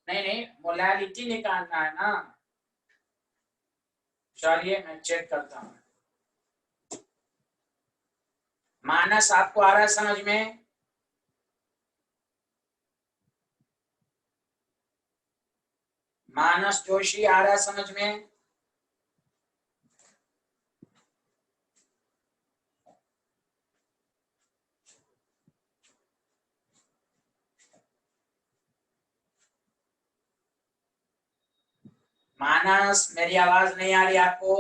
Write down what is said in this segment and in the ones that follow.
नहीं नहीं, मोलालिटी निकालना है ना। चलिए मैं चेक करता हूँ। मानस आपको आ रहा है समझ में? मानस जोशी आ रहा है समझ में? मानस मेरी आवाज नहीं आ रही आपको?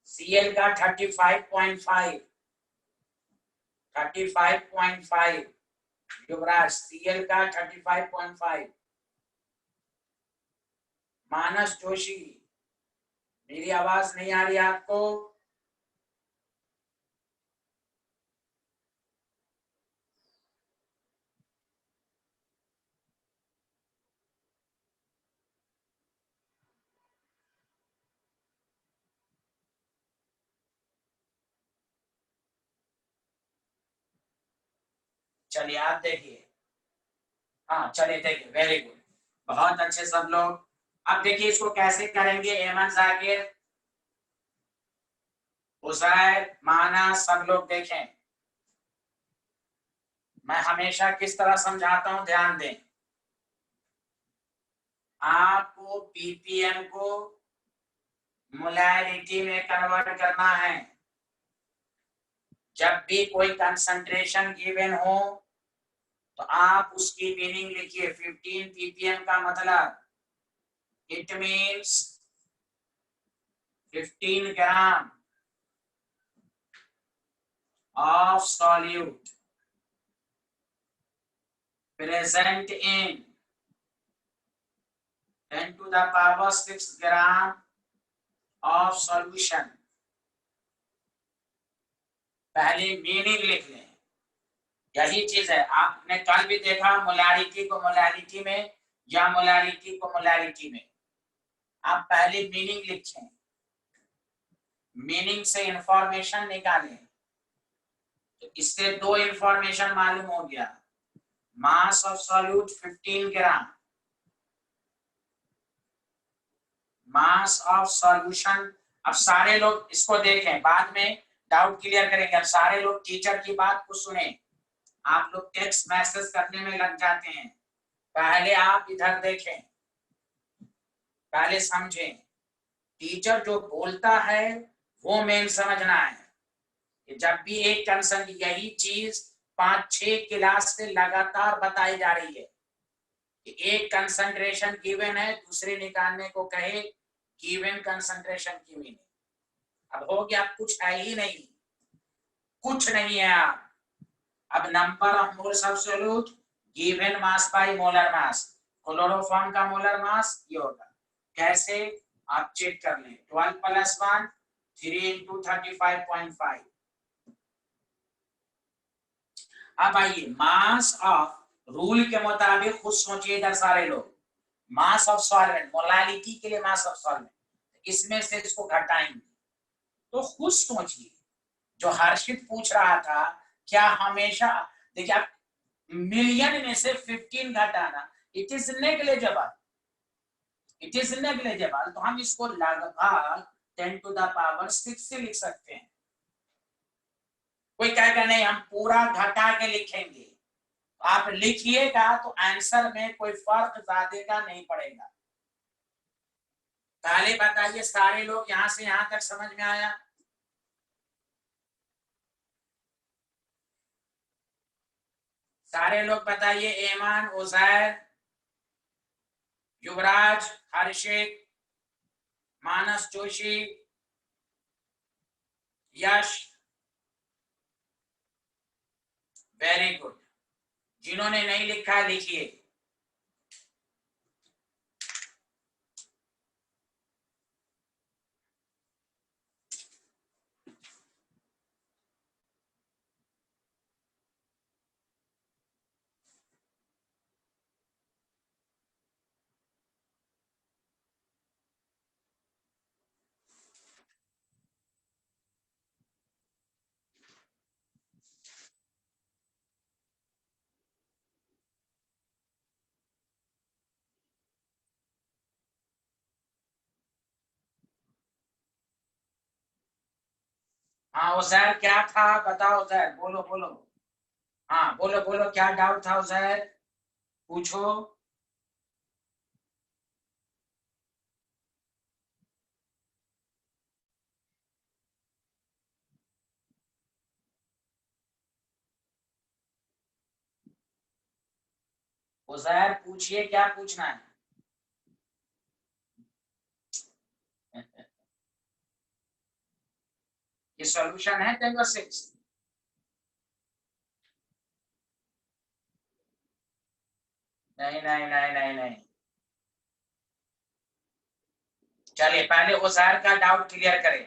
सीएल का 35.5, 35.5। युवराज सीएल का 35.5। मानस जोशी मेरी आवाज नहीं आ रही आपको? चलिए आप देखिए। हाँ चलिए देखिए, वेरी गुड, बहुत अच्छे सब लोग। अब देखिए इसको कैसे करेंगे। एमन जाकिर, उजैर, माना, सब लोग देखें। मैं हमेशा किस तरह समझाता हूं, ध्यान दें। आपको पीपीएम को मोलैलिटी में कन्वर्ट करना है। जब भी कोई कंसंट्रेशन गिवन हो तो आप उसकी मीनिंग लिखिए। 15 ppm का मतलब it means 15 gram of solute present in 10 to the power 6 gram of solution. पहले मीनिंग लिख लें, यही चीज है। आपने कल भी देखा मोलैलिटी को मोलैलिटी में या मोलैलिटी को मोलैलिटी में। आप पहले मीनिंग लिखें, मीनिंग से इंफॉर्मेशन निकालें। तो इससे दो इंफॉर्मेशन मालूम हो गया। मास of solute 15 gram, mass of solution. अब सारे लोग इसको देखें, बाद में डाउट क्लियर करेंगे। अब सारे लोग टीचर की बात को सुने। आप लोग टेक्स्ट मैसेज करने में लग जाते हैं, पहले आप इधर देखें, पहले समझें। टीचर जो बोलता है वो मेन समझना है कि जब भी एक कंसर्न, यही चीज 5-6 क्लास से लगातार बताई जा रही है कि एक कंसंट्रेशन गिवन है, दूसरे निकालने को कहे गिवन कंसंट्रेशन की मीनिंग। अब हो गया, कुछ है ही नहीं, कुछ नहीं है। अब number of moles of solute given mass by molar mass. Chloroform का मोलर मास ये होगा। कैसे, आप चेक कर लें। 12 + 1 3 × 35.5। अब आइए मास ऑफ, रूल के मुताबिक खुद सोचिए इधर सारे लोग। मास ऑफ सॉल्वेंट, मोलालिटी के लिए मास ऑफ सॉल्वेंट, इसमें से इसको घटाएंगे। तो खुद सोचिए, जो हर्षित पूछ रहा था, क्या हमेशा, देखिए आप मिलियन में से 15 घटाना, it is negligible, it is negligible. तो हम इसको लगभग 10 to the power 6 से लिख सकते हैं। कोई कहेगा नहीं हम पूरा घटा के लिखेंगे, आप लिखिएगा तो आंसर में कोई फर्क ज्यादा का नहीं पड़ेगा। पहले बताइए सारे लोग, यहां से यहां तक समझ में आया? सारे लोग बताइए। एमान, उजैर, युवराज, हर्षित, मानस जोशी, यश, वेरी गुड। जिन्होंने नहीं लिखा लिखिए। हाँ उजैर, क्या था बताओ उजैर, बोलो बोलो। हाँ बोलो बोलो, क्या डाउट था उजैर, पूछो। उजैर पूछिए, क्या पूछना है। ये सॉल्यूशन है 10/6। नहीं नहीं नहीं नहीं नहीं। चलिए पहले उजैर का डाउट क्लियर करें।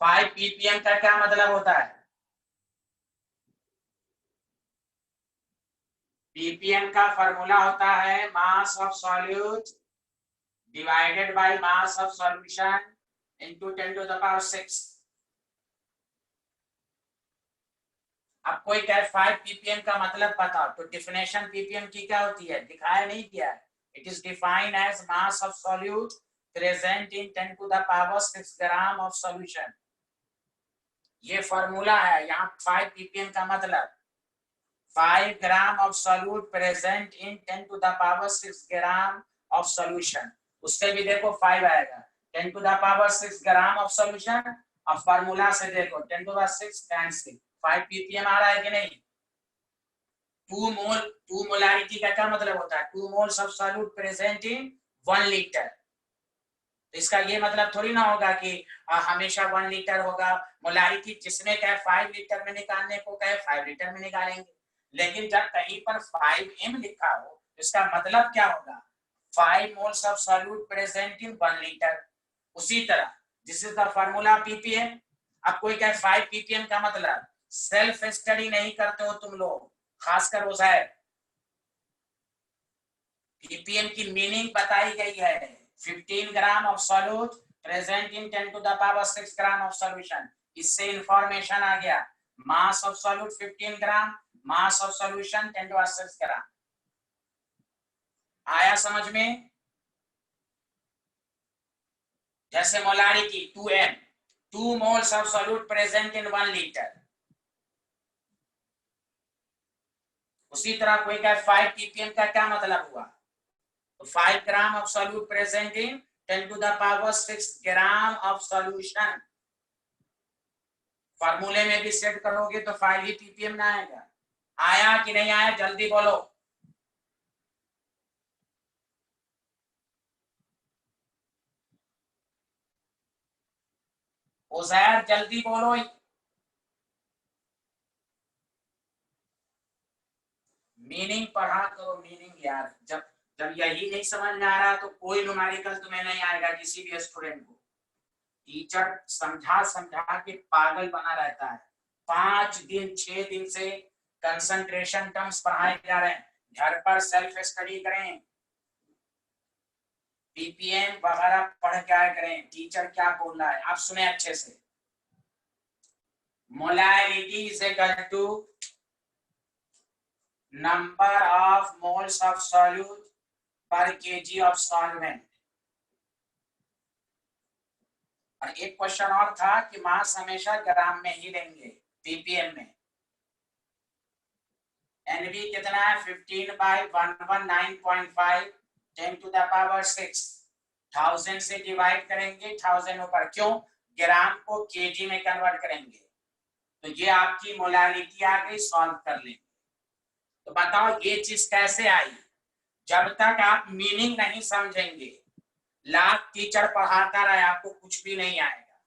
5 ppm का क्या मतलब होता है? ppm का फॉर्मूला होता है मास of solute divided by mass of solution into 10⁶। अब कोई कहे 5 ppm का मतलब बताओ, तो डिफिनेशन ppm की क्या होती है, दिखाया नहीं किया है। It is defined as mass of solute present in 10⁶ gram of solution. ये फॉर्मूला है। यहाँ 5 ppm का मतलब 5 gram of solute present in 10⁶ gram of solution. उससे भी देखो 5 आएगा, 10⁶ ग्राम ऑफ सॉल्यूशन। अब फार्मूला से देखो 10⁶ कैंसिल, 5 ppm आ रहा है कि नहीं। 2 मोलारिटी का क्या मतलब होता है, 2 moles of solute present in 1 litre. तो इसका ये मतलब थोड़ी ना होगा कि हमेशा 1 लीटर होगा। मोलारिटी जिसमें कहे 5 लीटर में निकालने को कहे 5 लीटर में निकालेंगे। लेकिन जब कहीं पर 5m लिखा हो तो इसका मतलब क्या होगा, 5 moles of solute present in 1 litre. उसी तरह this is the formula ppm. अब कोई कहे 5 ppm का मतलब, सेल्फ स्टडी नहीं करते हो तुम लोग, खासकर वो है। ppm की मीनिंग बताई गई है, 15 ग्राम of solute present in 10⁶ gram of solution. इससे इंफॉर्मेशन आ गया, मास of solute 15 gram, mass of solution 10⁶ ग्राम। आया समझ में। जैसे molarity 2m, 2 moles of solute present in 1 litre. उसी तरह कोई कहे 5 ppm का क्या मतलब हुआ, तो 5 gram of solute present in 10⁶ gram of solution. फॉर्मूले में भी सेट करोगे तो 5 ही ppm ना आएगा। आया कि नहीं आया, जल्दी बोलो। उजैर जल्दी बोलो। मीनिंग पढ़ा करो, मीनिंग यार। जब जब यही नहीं समझ में आ रहा तो कोई न्यूमेरिकल तुम्हें नहीं आएगा किसी भी स्टूडेंट को। टीचर समझा समझा के पागल बना रहता है। 5 दिन 6 दिन से कंसंट्रेशन टर्म्स पढ़ाए जा रहे हैं, घर पर सेल्फ स्टडी करें, पीपीएम वगैरह पढ़ के आया करें, टीचर क्या बोल रहा है आप सुने अच्छे से। Molarity is equal to number of moles of solute per KG of solvent. और एक क्वेश्चन और था कि मास हमेशा ग्राम में ही लेंगे पीपीएम में। एनवी कितना है, 15/119.5 10⁶ 1000 से डिवाइड करेंगे, 1000 ऊपर, क्यों, ग्राम को केजी में कन्वर्ट करेंगे। तो ये आपकी मोलारिटी आ गई, सॉल्व कर लेंगे। तो बताओ ये चीज कैसे आई। जब तक आप मीनिंग नहीं समझेंगे, लाख टीचर पढ़ाता रहे आपको कुछ भी नहीं आएगा।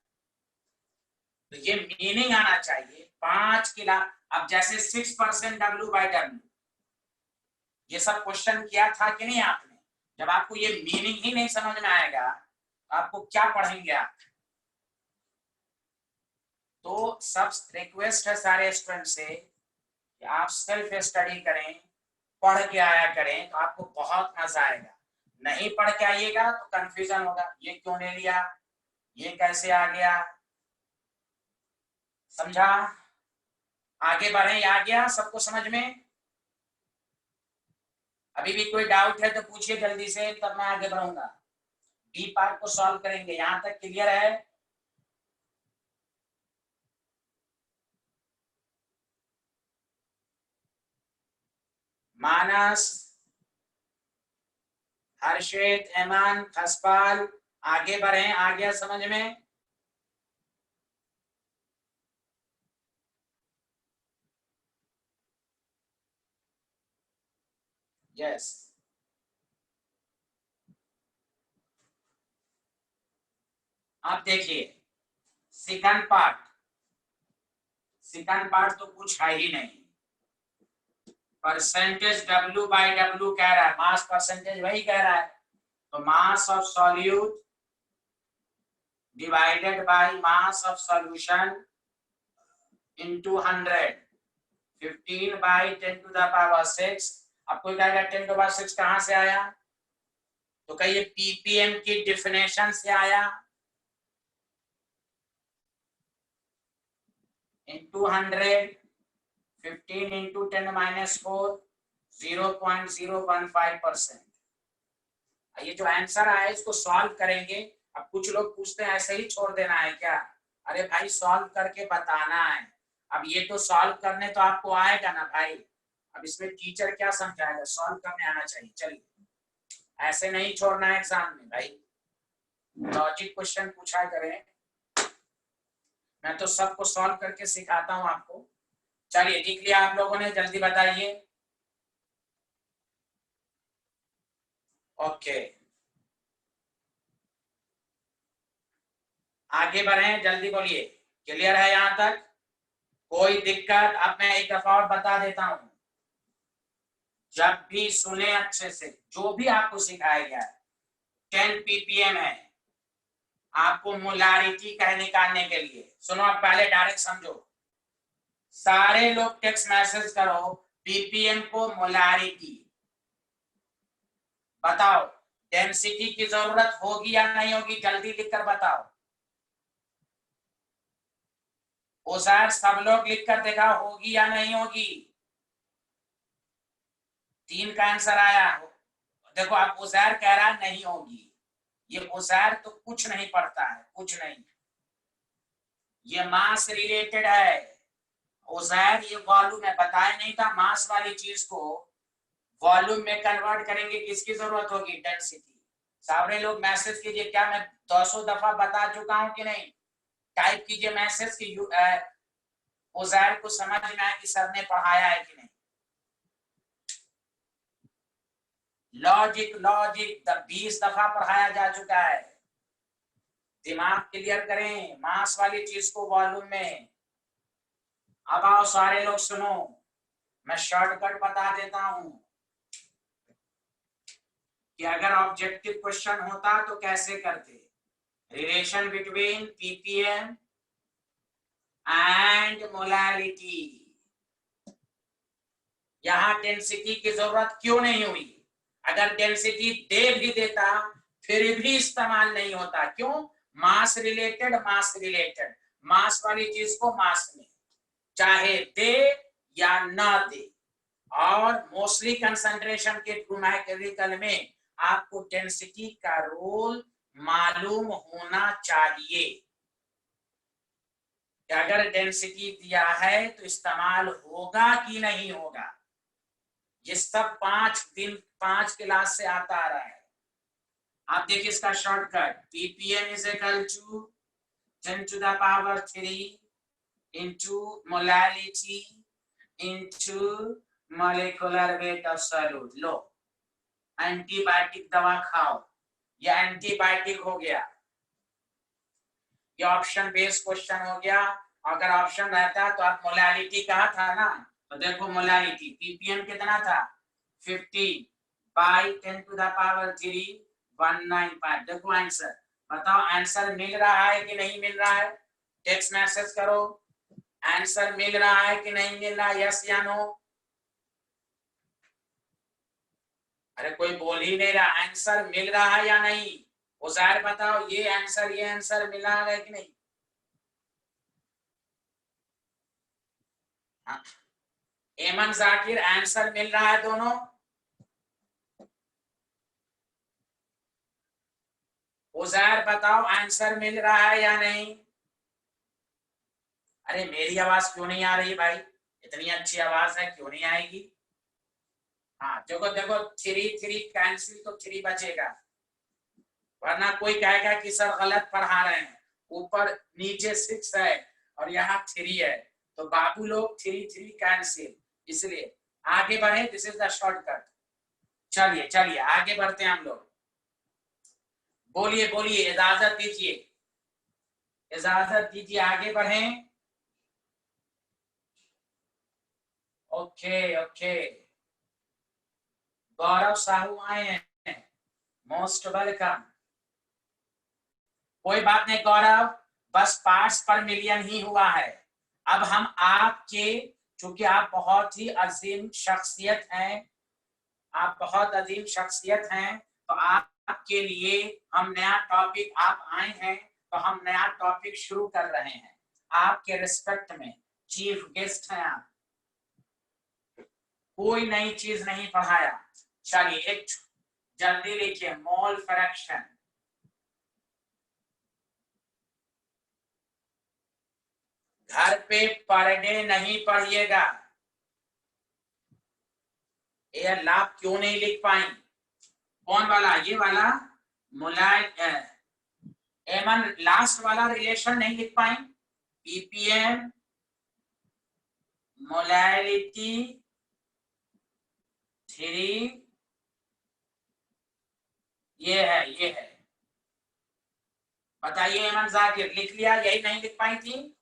तो ये मीनिंग आना चाहिए। 5 किला, अब जैसे 6% W/W, ये सब क्वेश्चन किया था कि नहीं आपने। जब आपको ये मीनिंग ही नहीं समझ में आएगा तो आपको क्या पढ़ेंगे आप। तो सब रिक्वेस्ट है सारे स्टूडेंट से कि आप सेल्फ स्टडी करें, पढ़ के आया करें, तो आपको बहुत मजा आएगा। नहीं पढ़ के आइएगा तो कंफ्यूजन होगा, ये क्यों ले लिया, ये कैसे आ गया। समझा। आगे बढ़े, आ गया सबको समझ में। अभी भी कोई डाउट है तो पूछिए जल्दी से, तब मैं आगे बढ़ूंगा। बी पार्ट को सॉल्व करेंगे, यहां तक क्लियर है? मानस, हर्षित, एमान, खसपाल, आगे बढ़े, आ गया समझ में? यस। आप देखिए सेकंड पार्ट तो कुछ है ही नहीं। परसेंटेज W बाई W कह रहा है, मास परसेंटेज वही कह रहा है। तो mass of solute divided by mass of solution into 100, 15 by 10 to the power 6। अब कोई कहेगा 10 टू द पावर 6 कहां से आया? तो कहिए पीपीएम की डिफिनेशन से आया, इंटू 100, 15 इंटू 10 माइनस 4, 0.015%। ये जो आंसर आया इसको सॉल्व करेंगे। अब कुछ लोग पूछते हैं ऐसे ही छोड़ देना है क्या? अरे भाई सॉल्व करके बताना है। अब ये तो सॉल्व करने तो आपको आएगा ना भाई, अब इसमें टीचर क्या समझाएगा, सॉल्व करने आना चाहिए। चलिए, ऐसे नहीं छोड़ना है एग्जाम में भाई, लॉजिक क्वेश्चन पूछा करें। मैं तो सबको सॉल्व करके सिखाता हूं आपको। चलिए लिख लिया आप लोगों ने, जल्दी बताइए। ओके, आगे बढ़े, जल्दी बोलिए। क्लियर है यहां तक? कोई दिक्कत? अब मैं एक दफा और बता देता हूं, जब भी सुने अच्छे से, जो भी आपको सिखाया गया है 10 ppm है, आपको मोलारिटी का निकालने के लिए। सुनो, आप पहले डायरेक्ट समझो, सारे लोग टेक्स्ट मैसेज करो पीपीएम को मोलारिटी। बताओ डेंसिटी की जरूरत होगी या नहीं होगी, जल्दी लिखकर बताओ। ओसार सब लोग लिखकर देखा, होगी या नहीं होगी? 3 का आंसर आया। देखो आप ओसार कह रहा नहीं होगी, ये ओसार तो कुछ नहीं पड़ता है, कुछ नहीं, ये मास रिलेटेड है। ओसार ये वॉल्यूम है, बताया नहीं था, मास वाली चीज को वॉल्यूम में कन्वर्ट करेंगे, किसकी जरूरत होगी? डेंसिटी। सारे लोग मैसेज कीजिए, क्या मैं 200 दफा बता चुका हूं कि नहीं? टाइप कीजिए मैसेज की ओजायर को समझ में आए कि सर ने पढ़ाया है कि नहीं। लॉजिक लॉजिक 20 दफा पढ़ाया जा चुका है, दिमाग क्लियर करें, मास वाली चीज को वॉल्यूम में। अब आओ सारे लोग सुनो, मैं शॉर्टकट बता देता हूं कि अगर ऑब्जेक्टिव क्वेश्चन होता तो कैसे करते। Relation between ppm and molarity. यहां डेंसिटी की जरूरत क्यों नहीं हुई? अगर डेंसिटी दे भी देता फिर भी इस्तेमाल नहीं होता। क्यों? मास रिलेटेड, मास रिलेटेड, मास वाली चीज को मास में, चाहे दे या ना दे। और मोस्टली कंसंट्रेशन के न्यूमेरिकल में आपको डेंसिटी का रोल मालूम होना चाहिए कि अगर डेंसिटी दिया है तो इस्तेमाल होगा कि नहीं होगा। ये सब 5 क्लास से आता आ रहा है। आप देखिए इसका shortcut, PPM is equal to 10 to the power 3 into molality into molecular weight of solute। लो, एंटीबायोटिक दवा खाओ, ये एंटीबायोटिक हो गया, ये ऑप्शन बेस्ड क्वेश्चन हो गया। अगर ऑप्शन रहता तो आप मोलालिटी कहा था ना, तो देखो मोलालिटी पीपीएम कितना था, 50 बाई 10 टू द पावर 3, 195। देखो आंसर, बताओ आंसर मिल रहा है कि नहीं मिल रहा है? टेक्स्ट मैसेज करो, आंसर मिल रहा है कि नहीं मिल रहा, यस या नो? अरे कोई बोल ही नहीं रहा, आंसर मिल रहा है या नहीं? वो सारे बताओ, ये आंसर मिला है कि नहीं? हाँ। एमन जाकिर, आंसर मिल रहा है दोनों? उजैर बताओ आंसर मिल रहा है या नहीं? अरे मेरी आवाज क्यों नहीं आ रही भाई? इतनी अच्छी आवाज है, क्यों नहीं आएगी? हाँ देखो देखो, 3 कैंसिल तो 3 बचेगा, वरना कोई कहेगा कि सर गलत पढ़ा रहे हैं, ऊपर नीचे 6 है और यहाँ 3 है, तो बाबू लोग 3 कैंसिल, इसलिए आगे बढ़े, दिस इज द शॉर्टकट। चलिए चलिए आगे बढ़ते हैं हम लोग। बोलिए बोलिए, इजाजत दीजिए, इजाजत दीजिए, आगे बढ़ें। ओके ओके, गौरव साहू आए हैं, मोस्ट वेलकम। कोई बात नहीं गौरव, बस पार्ट्स पर मिलियन ही हुआ है। अब हम आपके, चूंकि आप बहुत ही अजीम शख्सियत हैं, आप बहुत अजीम शख्सियत हैं, तो आपके लिए हम नया टॉपिक, आप आए हैं तो हम नया टॉपिक शुरू कर रहे हैं आपके रिस्पेक्ट में, चीफ गेस्ट हैं आप, कोई नई चीज नहीं पढ़ाया। चलिए एक जल्दी लिखिए, मोल फ्रैक्शन। घर पे पर डे नहीं पढ़िएगा। ये लाभ क्यों नहीं लिख पाई? कौन वाला? ये वाला एमन लास्ट वाला रिलेशन नहीं लिख पाई? पीपीएम मोलैलिटी 3, ये है। बताइए एमन जाकिर, लिख लिया? यही नहीं लिख पाई थी?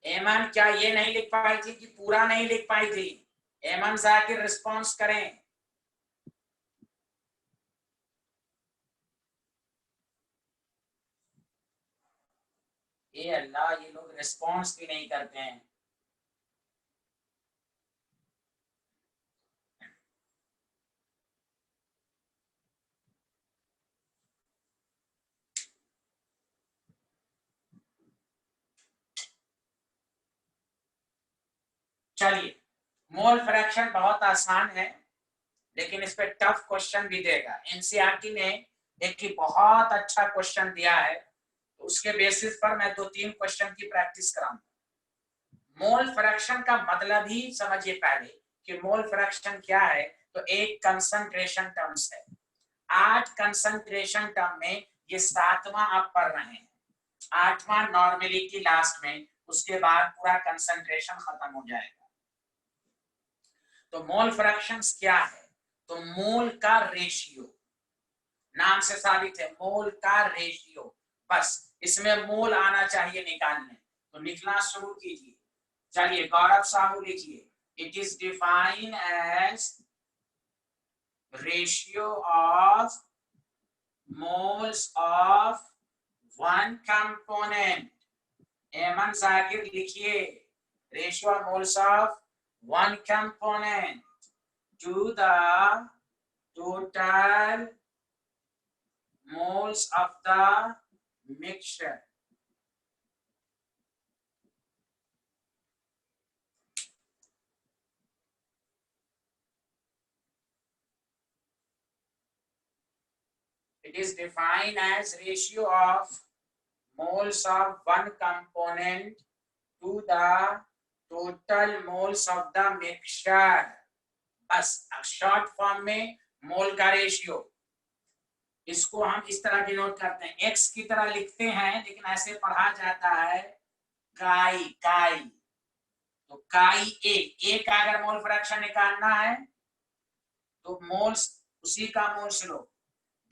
एमन क्या ये नहीं लिख पाई थी कि पूरा नहीं लिख पाई थी? एमन जाकिर रिस्पॉन्स करें। ये अल्लाह, ये लोग रिस्पॉन्स भी नहीं करते हैं। चलिए, मोल फ्रैक्शन बहुत आसान है, लेकिन इस पे टफ क्वेश्चन भी देगा। एनसीईआरटी ने एक बहुत अच्छा क्वेश्चन दिया है, तो उसके बेसिस पर मैं 2-3 क्वेश्चन की प्रैक्टिस कराऊंगा। मोल फ्रैक्शन का मतलब ही समझिए पहले कि मोल फ्रैक्शन क्या है। तो एक कंसंट्रेशन टर्म्स है, 8 कंसंट्रेशन टर्म में ये 7वां आप पढ़ रहे हैं, 8वां नॉर्मेलिटी लास्ट में, उसके बाद पूरा कंसंट्रेशन खत्म हो जाएगा। तो मोल फ्रैक्शंस क्या है? तो मोल का रेशियो, नाम से साबित है, मोल का रेशियो, बस इसमें मोल आना चाहिए निकालने। तो लिखना शुरू कीजिए। चलिए गौरव साहू लिखिए, it is defined as ratio of moles of one component. Aiman Zakir लिखिए, ratio of moles of one component to the total moles of the mixture. It is defined as ratio of moles of one component to the total moles of the mixture. बस short form में मोल का ratio, इसको हम इस तरह denote करते हैं, x की तरह लिखते हैं, लेकिन ऐसे पढ़ा जाता है काई काई। तो काई ए का अगर मोल फ्रैक्शन निकालना है तो मोल्स, उसी का moles low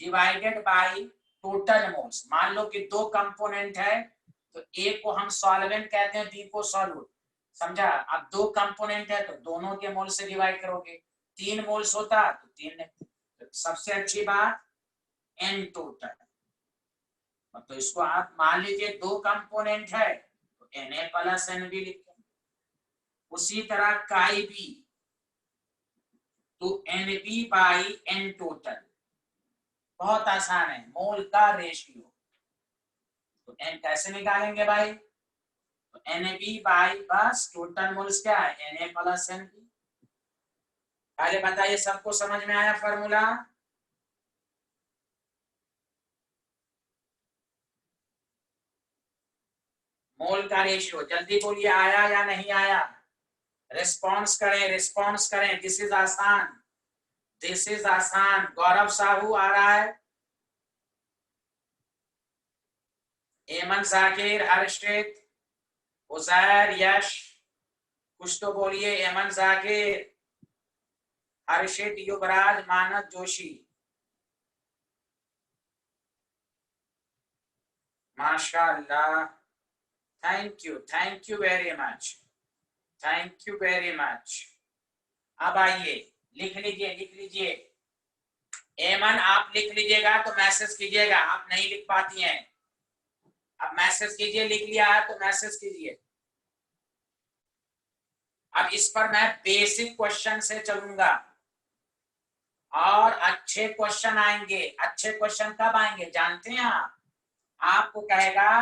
divided by total moles. मान लो कि 2 कंपोनेंट है, तो ए को हम सॉल्वेंट कहते हैं, बी को सॉल्यूट, समझा? अब 2 कंपोनेंट है तो दोनों के मोल से डिवाइड करोगे, 3 मोल्स होता तो 3। तो सबसे अच्छी बात एन टोटल, तो इसको आप मान लीजिए 2 कंपोनेंट है तो Na प्लस Nb लिखते हैं। उसी तरह काई बी तो Nb बाई एन टोटल, बहुत आसान है, मोल का रेशियो। तो एन कैसे निकालेंगे भाई? तो Nb by bus total moles क्या है, Na प्लस Nb। पहले बताइए, सबको समझ में आया फॉर्मूला? मोल का रेशियो, जल्दी बोलिए, आया या नहीं आया? रिस्पॉन्स करें, रिस्पॉन्स करें। दिस इज आसान, दिस इज आसान। गौरव साहू आ रहा है, एमन जाकिर, हर्षित, उजैर, यश, कुछ तो बोलिए। एमन जाकिर, हर्षित, युवराज, मानस जोशी। माशाअल्लाह, thank you very much, thank you very much. अब आइए, लिख लीजिए, लिख लीजिए। एमन आप लिख लीजिएगा तो मैसेज कीजिएगा, आप नहीं लिख पाती हैं। अब मैसेज कीजिए, लिख लिया है तो मैसेज कीजिए। अब इस पर मैं बेसिक क्वेश्चन से चलूंगा और अच्छे क्वेश्चन आएंगे। अच्छे क्वेश्चन कब आएंगे जानते हैं आप? आपको कहेगा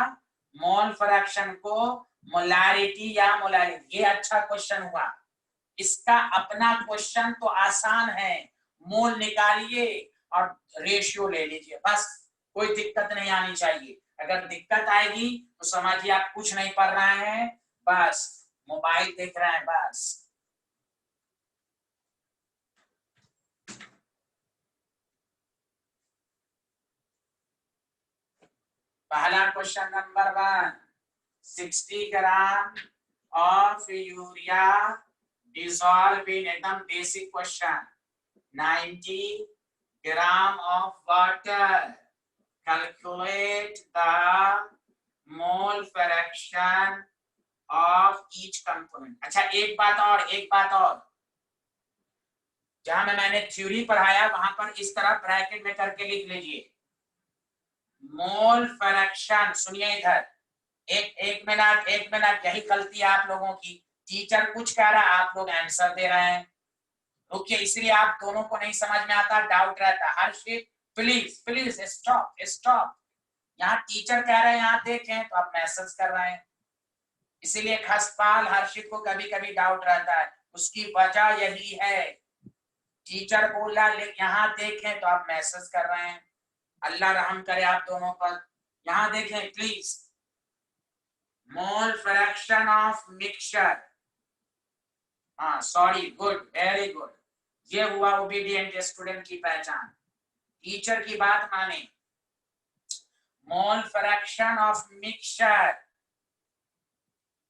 मोल फ्रैक्शन को मोलारिटी या मोलारिटी, ये अच्छा क्वेश्चन हुआ। इसका अपना क्वेश्चन तो आसान है, मोल निकालिए और रेशियो ले लीजिए, बस। कोई दिक्कत नहीं आनी चाहिए। अगर दिक्कत आएगी तो समझिए आप कुछ नहीं पढ़ रहे हैं, बस मोबाइल देख रहे हैं, बस। पहला question number 1, 60 gram of urea dissolved in, एकदम basic question, 90 gram of water, calculate the mole fraction of each component। अच्छा, एक बात और, एक बात और, जहां मैंने थ्योरी पढ़ाया वहां पर इस तरह ब्रैकेट में करके लिख लीजिए, मोल फ्रैक्शन। सुनिए इधर, एक मिनट, एक मिनट, यही गलती है आप लोगों की। टीचर कुछ कह रहा है, आप लोग आंसर दे रहे हैं। रुकिए, इसलिए आप दोनों को नहीं समझ में आता, डाउट रहता है। हर्षित प्लीज प्लीज स्टॉप स्टॉप। यहाँ टीचर कह रहे हैं, यहाँ देखें तो आप मैसेज कर रहे हैं। इसीलिए खसपाल हर्षित को कभी कभी डाउट रहता है, उसकी वजह यही है। टीचर बोला यहाँ देखें तो आप मैसेज कर रहे हैं। अल्लाह रहम करे आप दोनों पर। यहाँ देखें please, mole fraction of mixture. हाँ सॉरी, गुड, वेरी गुड। ये हुआ ओबीडिएंट स्टूडेंट की पहचान। टीचर की बात माने। मोल फ्रैक्शन ऑफ मिक्सचर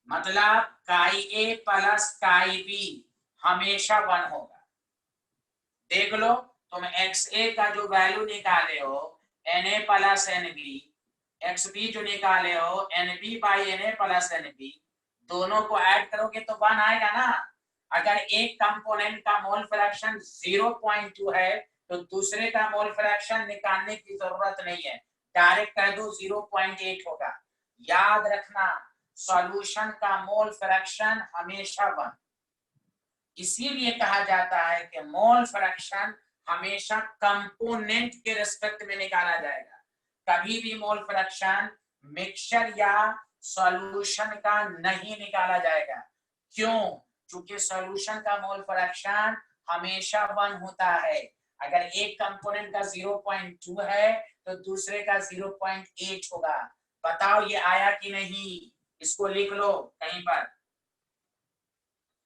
मतलब काई ए प्लस काई बी हमेशा 1 होगा। देख लो, तुम एक्स ए का जो वैल्यू निकाले हो N A plus N B, X B जो निकाले हो N B by N A plus N B, दोनों को ऐड करोगे तो 1 आएगा ना। अगर एक कंपोनेंट का मोल फ्रैक्शन 0.2 है तो दूसरे का मोल फ्रैक्शन निकालने की जरूरत नहीं है, डायरेक्ट कह दो 0.8 होगा। याद रखना, सॉल्यूशन का मोल फ्रैक्शन हमेशा 1। इसीलिए कहा जाता है कि मोल फ्रैक्शन हमेशा कंपोनेंट के रिस्पेक्ट में निकाला जाएगा। कभी भी मोल फ्रैक्शन मिक्सचर या सॉल्यूशन का नहीं निकाला जाएगा। क्यों? क्योंकि सॉल्यूशन का मोल फ्रैक्शन हमेशा 1 होता है। अगर एक कंपोनेंट का 0.2 है तो दूसरे का 0.8 होगा। बताओ ये आया कि नहीं? इसको लिख लो कहीं पर,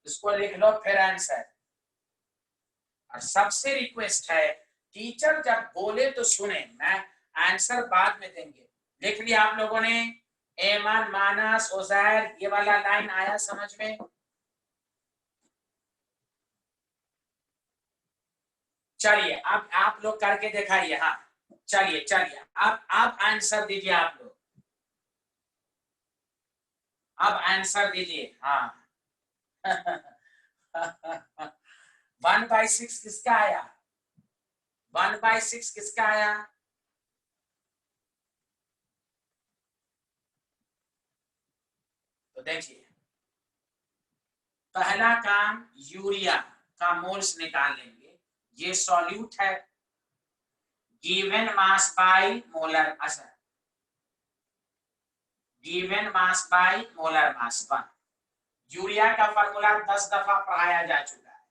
इसको लिख लो फिर आंसर। और सबसे रिक्वेस्ट है, टीचर जब बोले तो सुने, मैं आंसर बाद में देंगे। लिख लिया आप लोगों ने? एमन, मानस, उजैर, ये वाला लाइन आया समझ में? चलिए अब आप लोग करके दिखाइए। हाँ चलिए चलिए, अब आंसर दीजिए आप लोग, अब आंसर दीजिए। हाँ 1/6 किसका आया? 1/6 किसका आया? तो देखिए, पहला काम यूरिया का मोल्स निकाल लेंगे। ये सॉल्यूट है, गिवन मास बाय मोलर, अच्छा, given mass by molar mass 1। Urea का फार्मूला 10 दफा पढ़ाया जा चुका है।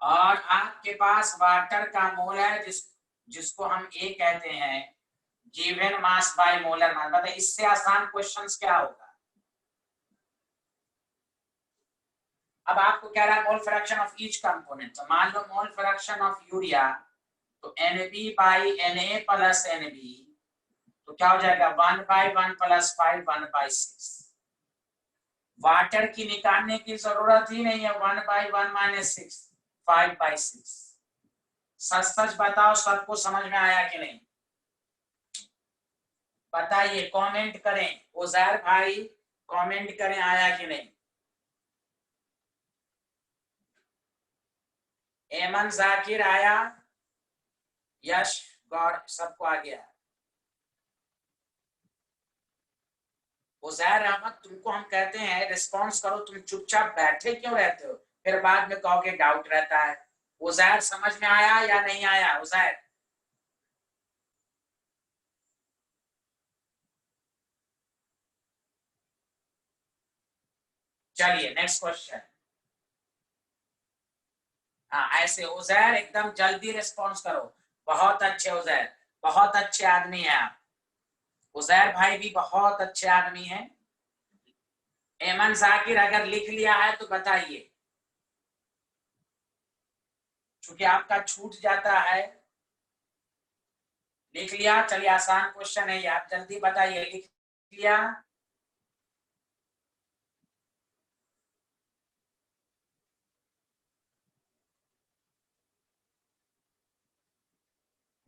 और आपके पास वाटर का मोल है जिसको हम ए कहते हैं, गिवन मास बाय मोलर मास। बताइए इससे आसान क्वेश्चंस क्या होगा। अब आपको कह रहा है मोल फ्रैक्शन ऑफ ईच कंपोनेंट, तो मान लो मोल फ्रैक्शन ऑफ यूरिया तो NB by Na plus NB, तो क्या हो जाएगा 1/1 प्लस 5 1/6। वाटर की निकालने की जरूरत ही नहीं है, 1/1 माइनस 6 5/6। सच सच बताओ सबको समझ में आया कि नहीं, बताइए कमेंट करें, उजैर भाई कमेंट करें आया कि नहीं। एमन जाकिर आया, यश गौर सबको आ गया। उजैर अहमद तुमको हम कहते हैं रिस्पॉन्स करो, तुम चुपचाप बैठे क्यों रहते हो, फिर बाद में कहोगे डाउट रहता है। उजैर समझ में आया या नहीं आया उजैर। चलिए नेक्स्ट क्वेश्चन। हाँ ऐसे उजैर एकदम जल्दी रिस्पॉन्स करो, बहुत अच्छे उजैर, बहुत अच्छे आदमी है आप। उजैर भाई भी बहुत अच्छे आदमी हैं। एमन जाकिर अगर लिख लिया है तो बताइए, क्योंकि आपका छूट जाता है। लिख लिया, चलिए आसान क्वेश्चन है ये, आप जल्दी बताइए। लिख लिया,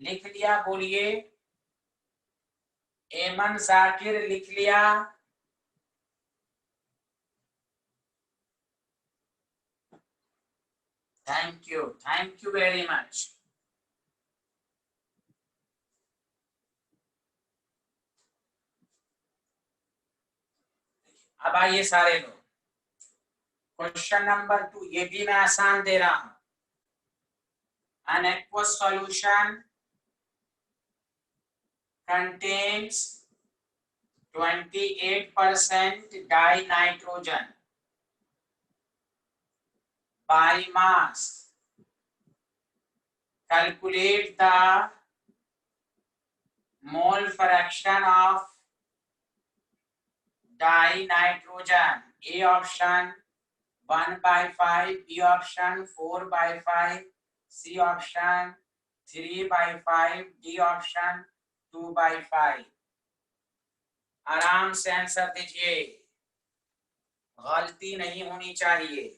लिख लिया, बोलिए। एमन जाकिर लिख लिया। Thank you very much. अब आइए सारे लोग, क्वेश्चन नंबर 2, ये भी मैं आसान दे रहा हूं। An aqueous solution contains 28% dinitrogen by mass. Calculate the mole fraction of dinitrogen. A option 1/5, B option 4/5, C option 3/5, D option 2/5। आराम से आंसर दीजिए, गलती नहीं होनी चाहिए।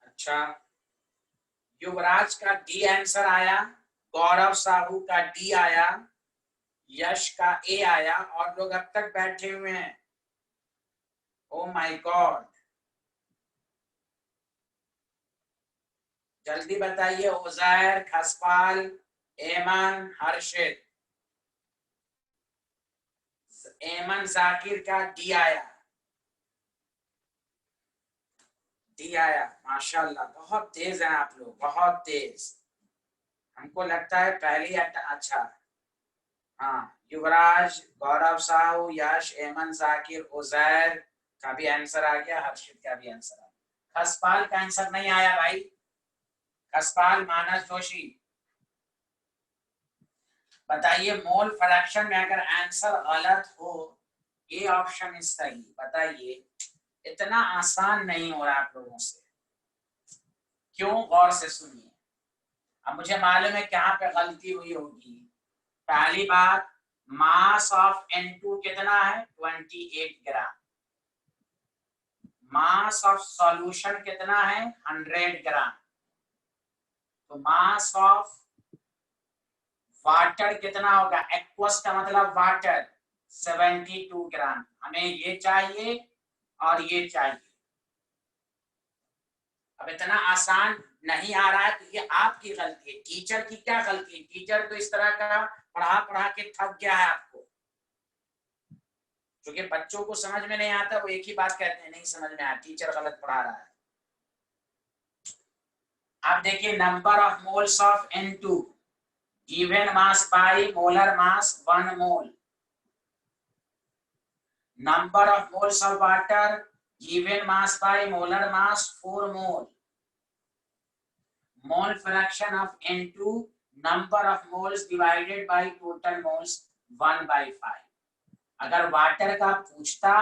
अच्छा, युवराज का डी आंसर आया, गौरव साहू का डी आया, यश का ए आया, और लोग अब तक बैठे हुए हैं। ओ माय गॉड, जल्दी बताइए। उजैर, खसपाल, एमन, हर्षित। एमन जाकिर का डी आया, डी आया। माशाल्लाह बहुत तेज हैं आप लोग, बहुत तेज। हमको लगता है पहली अच्छा। हाँ, युवराज, गौरव साहू, यश, एमन जाकिर, उजैर का भी आंसर आ गया, हर्षित का भी आंसर आ गया। खसपाल का आंसर नहीं आया भाई, खसपाल मानस जोशी। बताइए मोल फ्रैक्शन में अगर आंसर गलत हो, ये ऑप्शन इस सही, बताइए। इतना आसान नहीं हो रहा आप लोगों से, क्यों? गौर से सुनिए। अब मुझे मालूम है कहाँ पे गलती हुई होगी। पहली बात, मास ऑफ N2 कितना है? 28 ग्राम। मास ऑफ सॉल्यूशन कितना है? 100 ग्राम। तो मास ऑफ वाटर कितना होगा? एक्वस का मतलब वाटर, 72 ग्राम। हमें ये चाहिए और ये चाहिए। अब इतना आसान नहीं आ रहा है तो ये आपकी गलती है, टीचर की क्या गलती है? टीचर तो इस तरह का पढ़ा पढ़ा के थक गया है आपको, क्योंकि बच्चों को समझ में नहीं आता, वो एक ही बात कहते हैं, नहीं समझ में आया, टीचर गलत पढ़ा रहा है। आप देखिए, number of moles of N2 given mass by molar mass 1 mole. Number of moles of water given mass by molar mass 4 mole. Mole fraction of N2 number of moles divided by total moles 1/5। अगर water का पूछता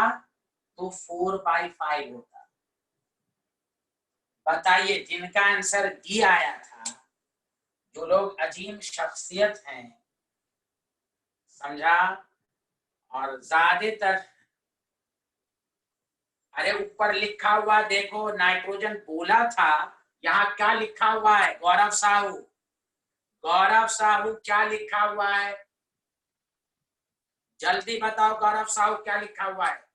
तो 4/5 होता। बताइए, जिनका answer D आया था, जो लोग अजीम शख्सियत हैं, समझा? और ज्यादातर, अरे ऊपर लिखा हुआ देखो, नाइट्रोजन बोला था, यहाँ क्या लिखा हुआ है? गौरव साहू, गौरव साहू क्या लिखा हुआ है? जल्दी बताओ गौरव साहू, क्या लिखा हुआ है?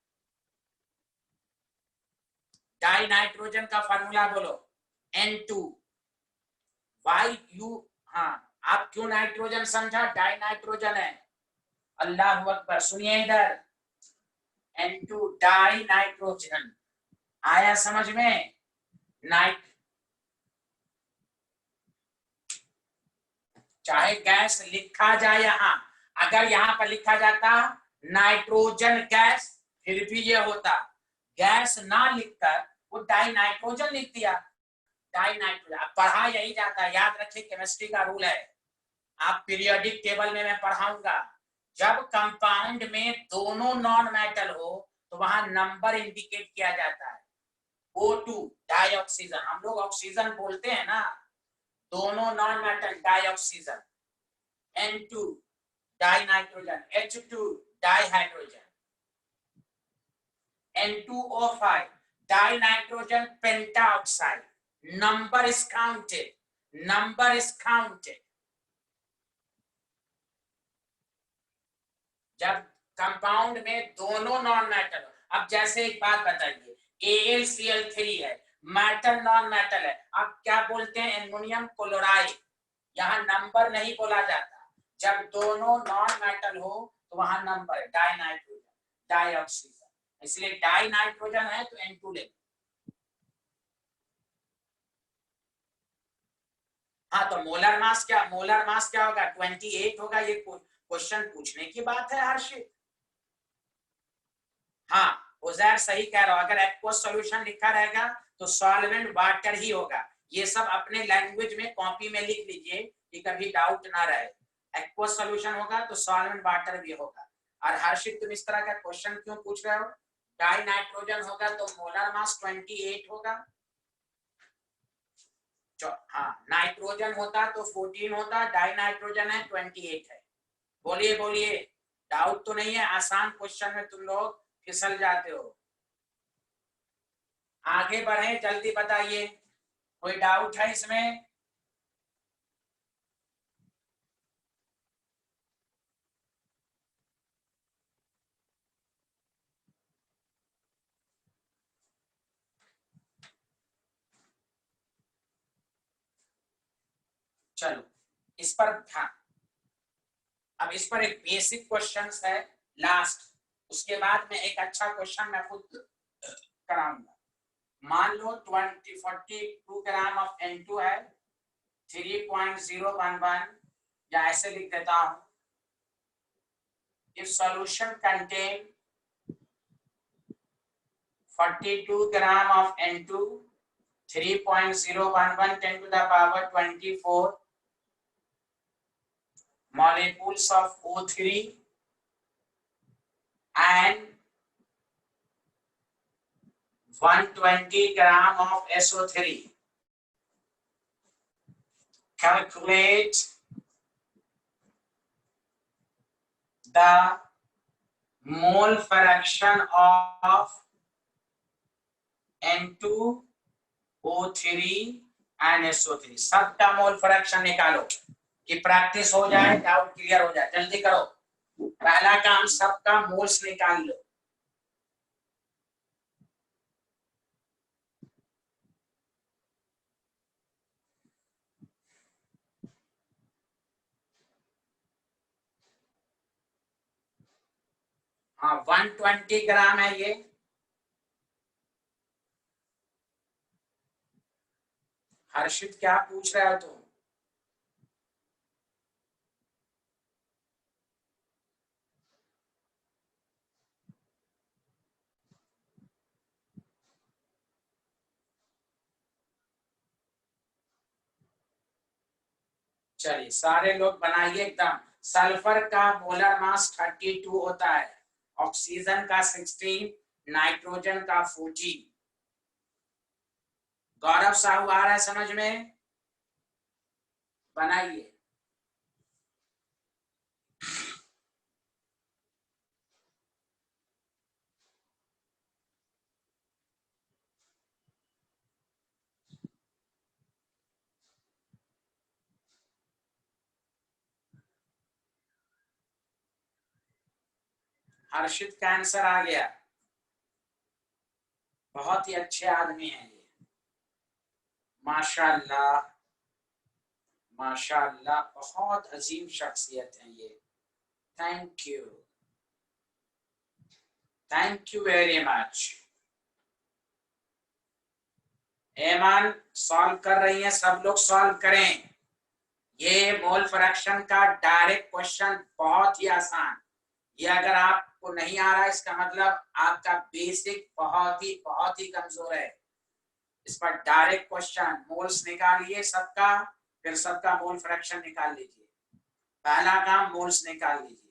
डाई नाइट्रोजन का फॉर्मूला बोलो। N2 YU। हाँ, आप क्यों नाइट्रोजन समझा? डाई नाइट्रोजन है। अल्लाह अकबर। सुनिए इधर, N2 डाई नाइट्रोजन, आया समझ में? नाइट, चाहे गैस लिखा जाए यहाँ, अगर यहाँ पर लिखा जाता नाइट्रोजन गैस, फिर भी ये होता। गैस ना लिखकर वो डाई नाइट्रोजन लिख दिया। डाई नाइट्रोजन पढ़ा यही जाता है, याद रखिए, केमिस्ट्री का रूल है। आप पीरियोडिक टेबल में मैं पढ़ाऊंगा, जब कंपाउंड में दोनों नॉन मेटल हो तो वहां नंबर इंडिकेट किया जाता है। O2 डाई ऑक्सीजन, हम लोग ऑक्सीजन बोलते हैं ना, दोनों non metal di oxygen. N2 di nitrogen, H2 di hydrogen, N2O5 di nitrogen pentaoxide. Number is counted, number is counted. जब कंपाउंड में दोनों नॉन मेटल, अब जैसे एक बात बताइए, AlCl3 है, मेटल नॉन मेटल है, आप क्या बोलते हैं? Aluminium chloride. यहाँ नंबर नहीं बोला जाता। जब दोनों नॉन मेटल हो तो वहां नंबर है, डाई नाइट्रोजन, डाई ऑक्सीजन, इसलिए डाई नाइट्रोजन है तो N2 ले। हाँ, तो मोलर मास क्या, मोलर मास क्या होगा? 28 होगा। ये क्वेश्चन पूछने की बात है हर्षित। हाँ, उजैर सही कह रहा हो, अगर एक्वस सॉल्यूशन लिखा रहेगा तो सॉल्वेंट वाटर ही होगा। ये सब अपने लैंग्वेज में कॉपी में लिख लीजिए कि कभी डाउट ना रहे। एक्वस सॉल्यूशन होगा तो सॉल्वेंट वाटर भी होगा। और हर्षित, तुम इस तरह का क्वेश्चन क्यों पूछ रहे हो? डाई नाइट्रोजन होगा तो मोलर मास 28 होगा। हाँ, नाइट्रोजन होता तो 14 होता, डाई नाइट्रोजन है 28 है। बोलिए बोलिए, डाउट तो नहीं है? आसान क्वेश्चन में तुम लोग फिसल जाते हो। आगे बढ़े, जल्दी बताइए, कोई डाउट है इसमें? चलो इस पर ध्यान। अब इस पर एक बेसिक क्वेश्चन है लास्ट, उसके बाद में एक अच्छा क्वेश्चन मैं खुद कराऊंगा। मान लो 42 ग्राम ऑफ N2 है, 3.011, या ऐसे लिख देता हूं, if solution contain 42 gram of N2 3.011 10 to the power 24 molecules of O3 and 120 gram of SO3. Calculate the mole fraction of N2O3 and SO3. सबका मोल फ्रैक्शन निकालो कि प्रैक्टिस हो जाए, डाउट क्लियर हो जाए। जल्दी करो, पहला काम सबका मोल्स निकाल लो। हाँ 120 ग्राम है ये। हर्षित क्या पूछ रहे हो तुम? चलिए सारे लोग बनाइए एकदम। सल्फर का मोलर मास 32 होता है, ऑक्सीजन का 16, नाइट्रोजन का 14। गौरव साहू आ रहा है समझ में? बनाइए। हर्षित का आंसर आ गया। बहुत ही अच्छे आदमी हैं ये, माशाल्लाह माशाल्लाह, बहुत अजीम शख्सियत है ये। Thank you very much. एमान सॉल्व कर रही हैं, सब लोग सॉल्व करें। ये मोल फ्रैक्शन का डायरेक्ट क्वेश्चन बहुत ही आसान। ये अगर आपको नहीं आ रहा है इसका मतलब आपका बेसिक बहुत ही कमजोर है। इस पर डायरेक्ट क्वेश्चन, मोल्स निकालिए सबका, फिर सबका मोल फ्रैक्शन निकाल लीजिए। पहला काम मोल्स निकाल लीजिए।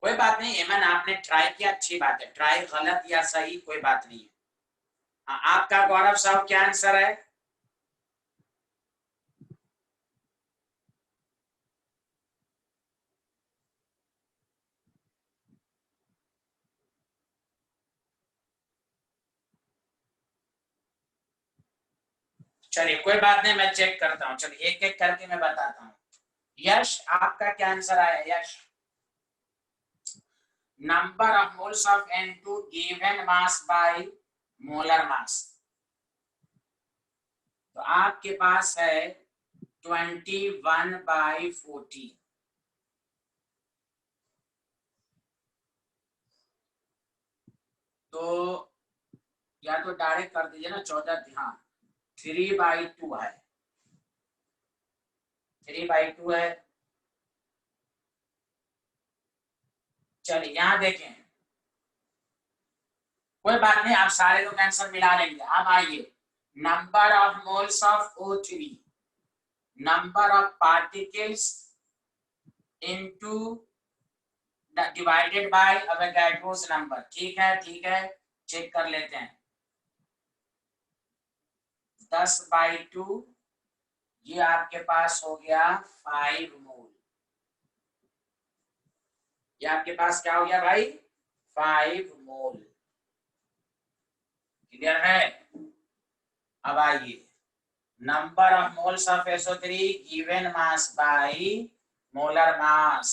कोई बात नहीं एमन, आपने ट्राई किया, अच्छी बात है। ट्राई गलत या सही कोई बात नहीं है। आपका गौरव साहब क्या आंसर है? चलिए कोई बात नहीं, मैं चेक करता हूँ। चलिए एक एक करके मैं बताता हूँ। यश आपका क्या आंसर आया? Yes, number of moles of N2 given mass by molar mass. तो आपके पास है 21/14। तो या तो डायरेक्ट कर दीजिए ना 14, हाँ 3/2 है, 3/2 है। चलिए यहां देखें, कोई बात नहीं, आप सारे लोग आंसर मिला लेंगे। अब आइए, number of moles of O3, number of particles into divided by Avogadro's number. ठीक है, ठीक है, चेक कर लेते हैं। 10/2, ये आपके पास हो गया 5 मोल। ये आपके पास क्या हो गया भाई? 5 मोल। क्लियर है? अब आइए, number of moles of SO3 given mass by molar mass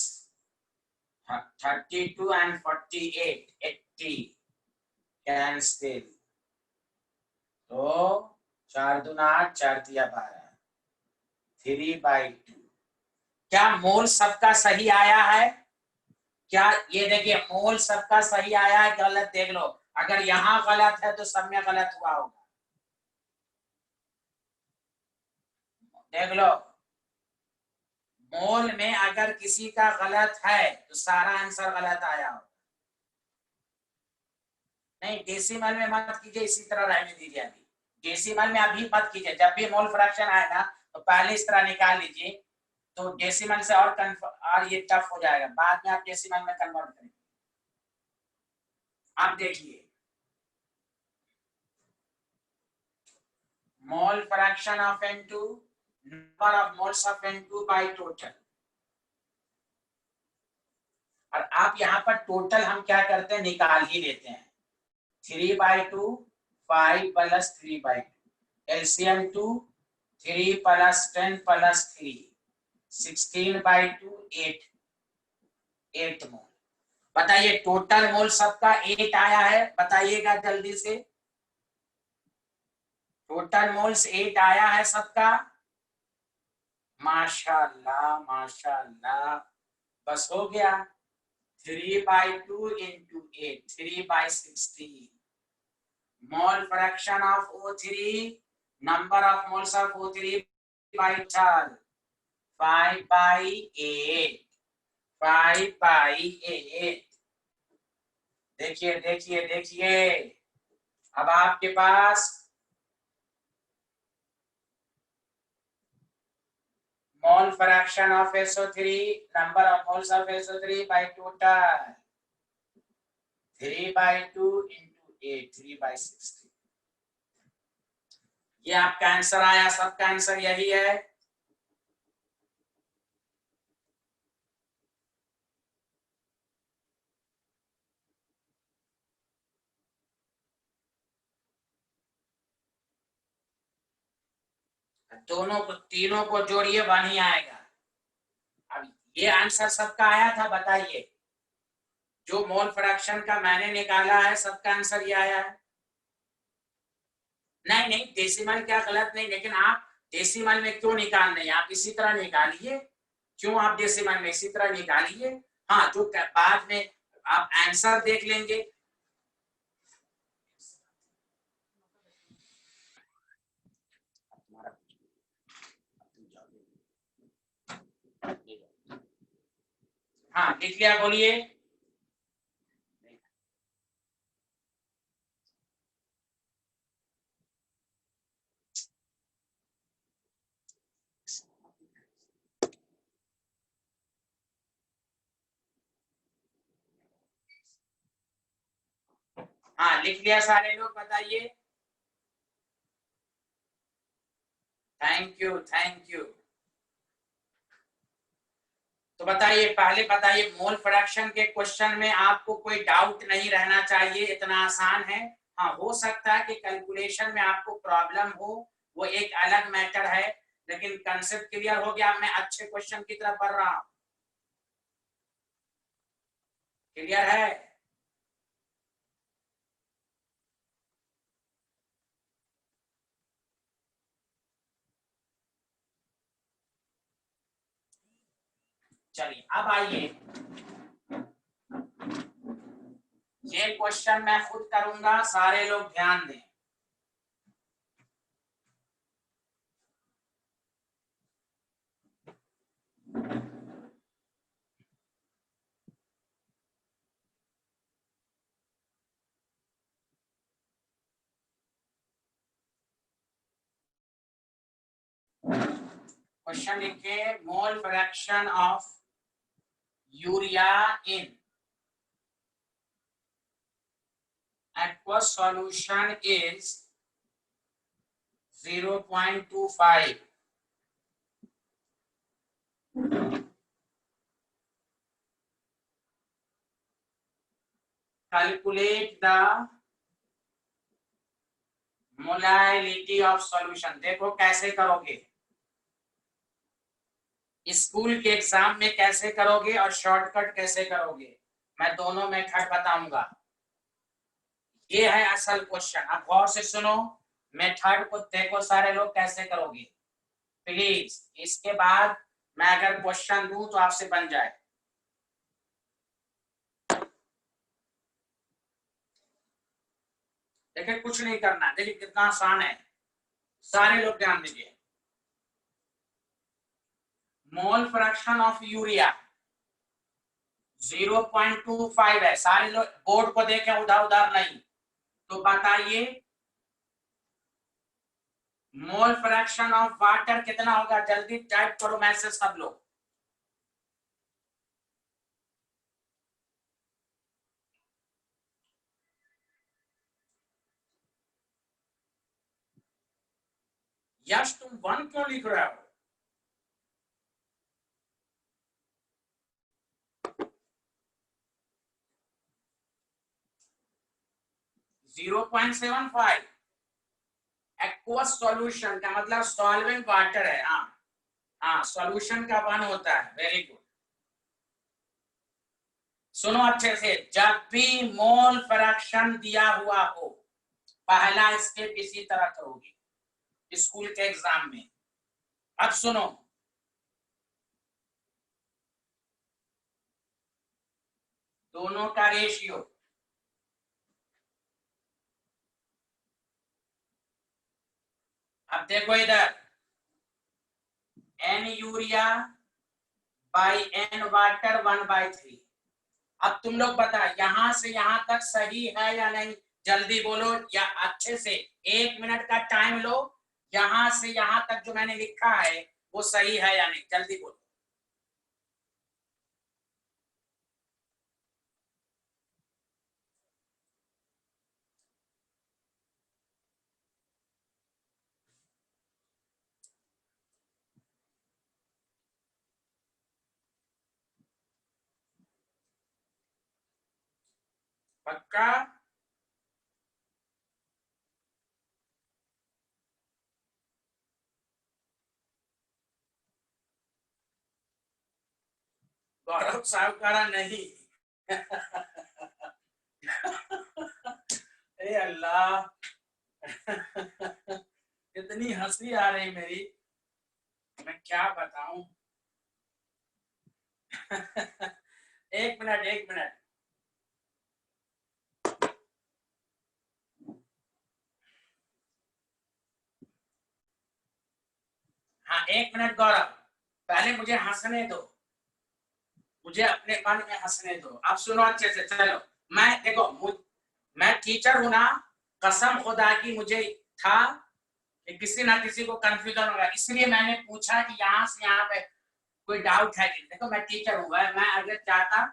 32 and 48, 80 cancel. तो 4 दूना 8, 4 तिया 12, 3/2। क्या मोल सबका सही आया है? क्या ये देखिए, मोल सबका सही आया है, गलत देख लो। अगर यहाँ गलत है तो सब में गलत हुआ होगा। देख लो, मोल में अगर किसी का गलत है तो सारा आंसर गलत आया होगा। नहीं, डेसिमल में मत कीजिए, इसी तरह रहने दीजिए। अभी डेसिमल में अभी मत कीजिए, जब भी मोल फ्रैक्शन आएगा तो पहले इस तरह निकाल लीजिए, तो डेसिमल से और ये टफ हो जाएगा, बाद में आप डेसिमल में कन्वर्ट करेंगे। आप देखिए, मोल fraction of N2, number of moles of N2 by total. और आप यहाँ पर टोटल हम क्या करते हैं, निकाल ही लेते हैं। 3/2, 5 + 3/2, एलसीएम 2, 3 + 10 + 3, 16/2, 8 मोल। बताइए टोटल मोल सबका 8 आया है, बताइएगा जल्दी से। टोटल मोल्स 8 आया है सबका। माशाल्लाह, माशाल्लाह, बस हो गया। 3/2 into 8, 3/16। Mole fraction of O3, number of moles of O3 by total, 5/8, 5/8। देखिए देखिए देखिए, अब आपके पास mole fraction of SO3, number of moles of SO3 by total, 3/2 into 8, 3/16। ये आपका आंसर आया, सबका आंसर यही है। दोनों को, तीनों को जोड़िए, 1 ही आएगा। अब ये आंसर सबका आया था, बताइए। जो मोल फ्रैक्शन का मैंने निकाला है सबका आंसर ये आया है। नहीं नहीं, डेसिमल क्या गलत नहीं, लेकिन आप डेसिमल में क्यों निकाल रहे हैं? आप इसी तरह निकालिए। क्यों आप डेसिमल में इसी तरह निकालिए। हाँ, जो बाद में आप आंसर देख लेंगे। हाँ, लिख लिया, बोलिए। हाँ, लिख लिया सारे लोग, बताइए। Thank you, thank you. तो बताइए, पहले बताइए, मोल फ्रैक्शन के क्वेश्चन में आपको कोई डाउट नहीं रहना चाहिए, इतना आसान है। हाँ, हो सकता है कि कैलकुलेशन में आपको प्रॉब्लम हो, वो एक अलग मैटर है, लेकिन कंसेप्ट क्लियर हो गया। मैं अच्छे क्वेश्चन की तरफ बढ़ रहा हूं। क्लियर है? चलिए अब आइए, ये क्वेश्चन मैं खुद करूंगा, सारे लोग ध्यान दें। क्वेश्चन लिखे, mole fraction of urea in aqueous solution is 0.25. Calculate the molality of solution. देखो कैसे करोगे, स्कूल के एग्जाम में कैसे करोगे और शॉर्टकट कैसे करोगे, मैं दोनों मेथड बताऊंगा। ये है असल क्वेश्चन, अब गौर से सुनो, मेथड को देखो सारे लोग कैसे करोगे प्लीज। इसके बाद मैं अगर क्वेश्चन दूं तो आपसे बन जाए। देखिए कुछ नहीं करना, देखिए कितना आसान है, सारे लोग ध्यान दीजिए। मोल फ्रैक्शन ऑफ यूरिया 0.25 है, सारे लोग बोर्ड को देखें, उधर उधर नहीं। तो बताइए मोल फ्रैक्शन ऑफ वाटर कितना होगा, जल्दी टाइप करो मैसेज सब लोग। यश तुम 1 क्यों लिख रहे हो? जीरो 0.75 एक्वस सॉल्यूशन का मतलब सॉल्वेंट वाटर है। हाँ सॉल्यूशन का 1 होता है, वेरी गुड। सुनो अच्छे से, जब भी मोल फ्रैक्शन दिया हुआ हो पहला स्टेप इसी तरह करोगे स्कूल के एग्जाम में। अब सुनो, दोनों का रेशियो, अब देखो इधर n urea by n water 1/3। अब तुम लोग बता यहां से यहां तक सही है या नहीं, जल्दी बोलो, या अच्छे से 1 मिनट का टाइम लो, यहां से यहां तक जो मैंने लिखा है वो सही है या नहीं, जल्दी बोलो। पक्का? गौरव साहबकारा नहीं ए अल्लाह इतनी हंसी आ रही मेरी, मैं क्या बताऊं एक मिनट एक मिनट, हाँ 1 मिनट गौरव, पहले मुझे हंसने दो, मुझे अपने मन में हंसने दो। अब सुनो अच्छे से, चलो मैं देखो मैं टीचर हूं ना, कसम खुदा की मुझे था कि किसी ना किसी को कंफ्यूजन होगा, इसलिए मैंने पूछा कि यहाँ से यहाँ पे कोई डाउट है कि, देखो मैं टीचर हूँ, मैं अगर चाहता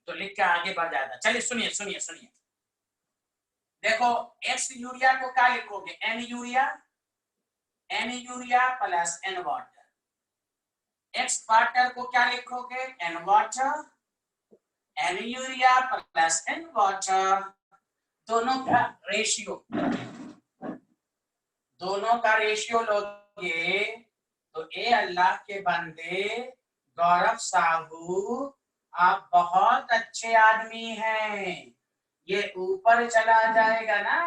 तो लिख के आगे बढ़ जाता। चलिए सुनिए सुनिए सुनिए, देखो एक्स यूरिया को क्या लिखोगे, N urea plus N water, X water को क्या लिखोगे, N water, N urea plus N water, दोनों का रेशियो लोगे तो ए अल्लाह के बंदे गौरव साहू आप बहुत अच्छे आदमी हैं, ये ऊपर चला जाएगा ना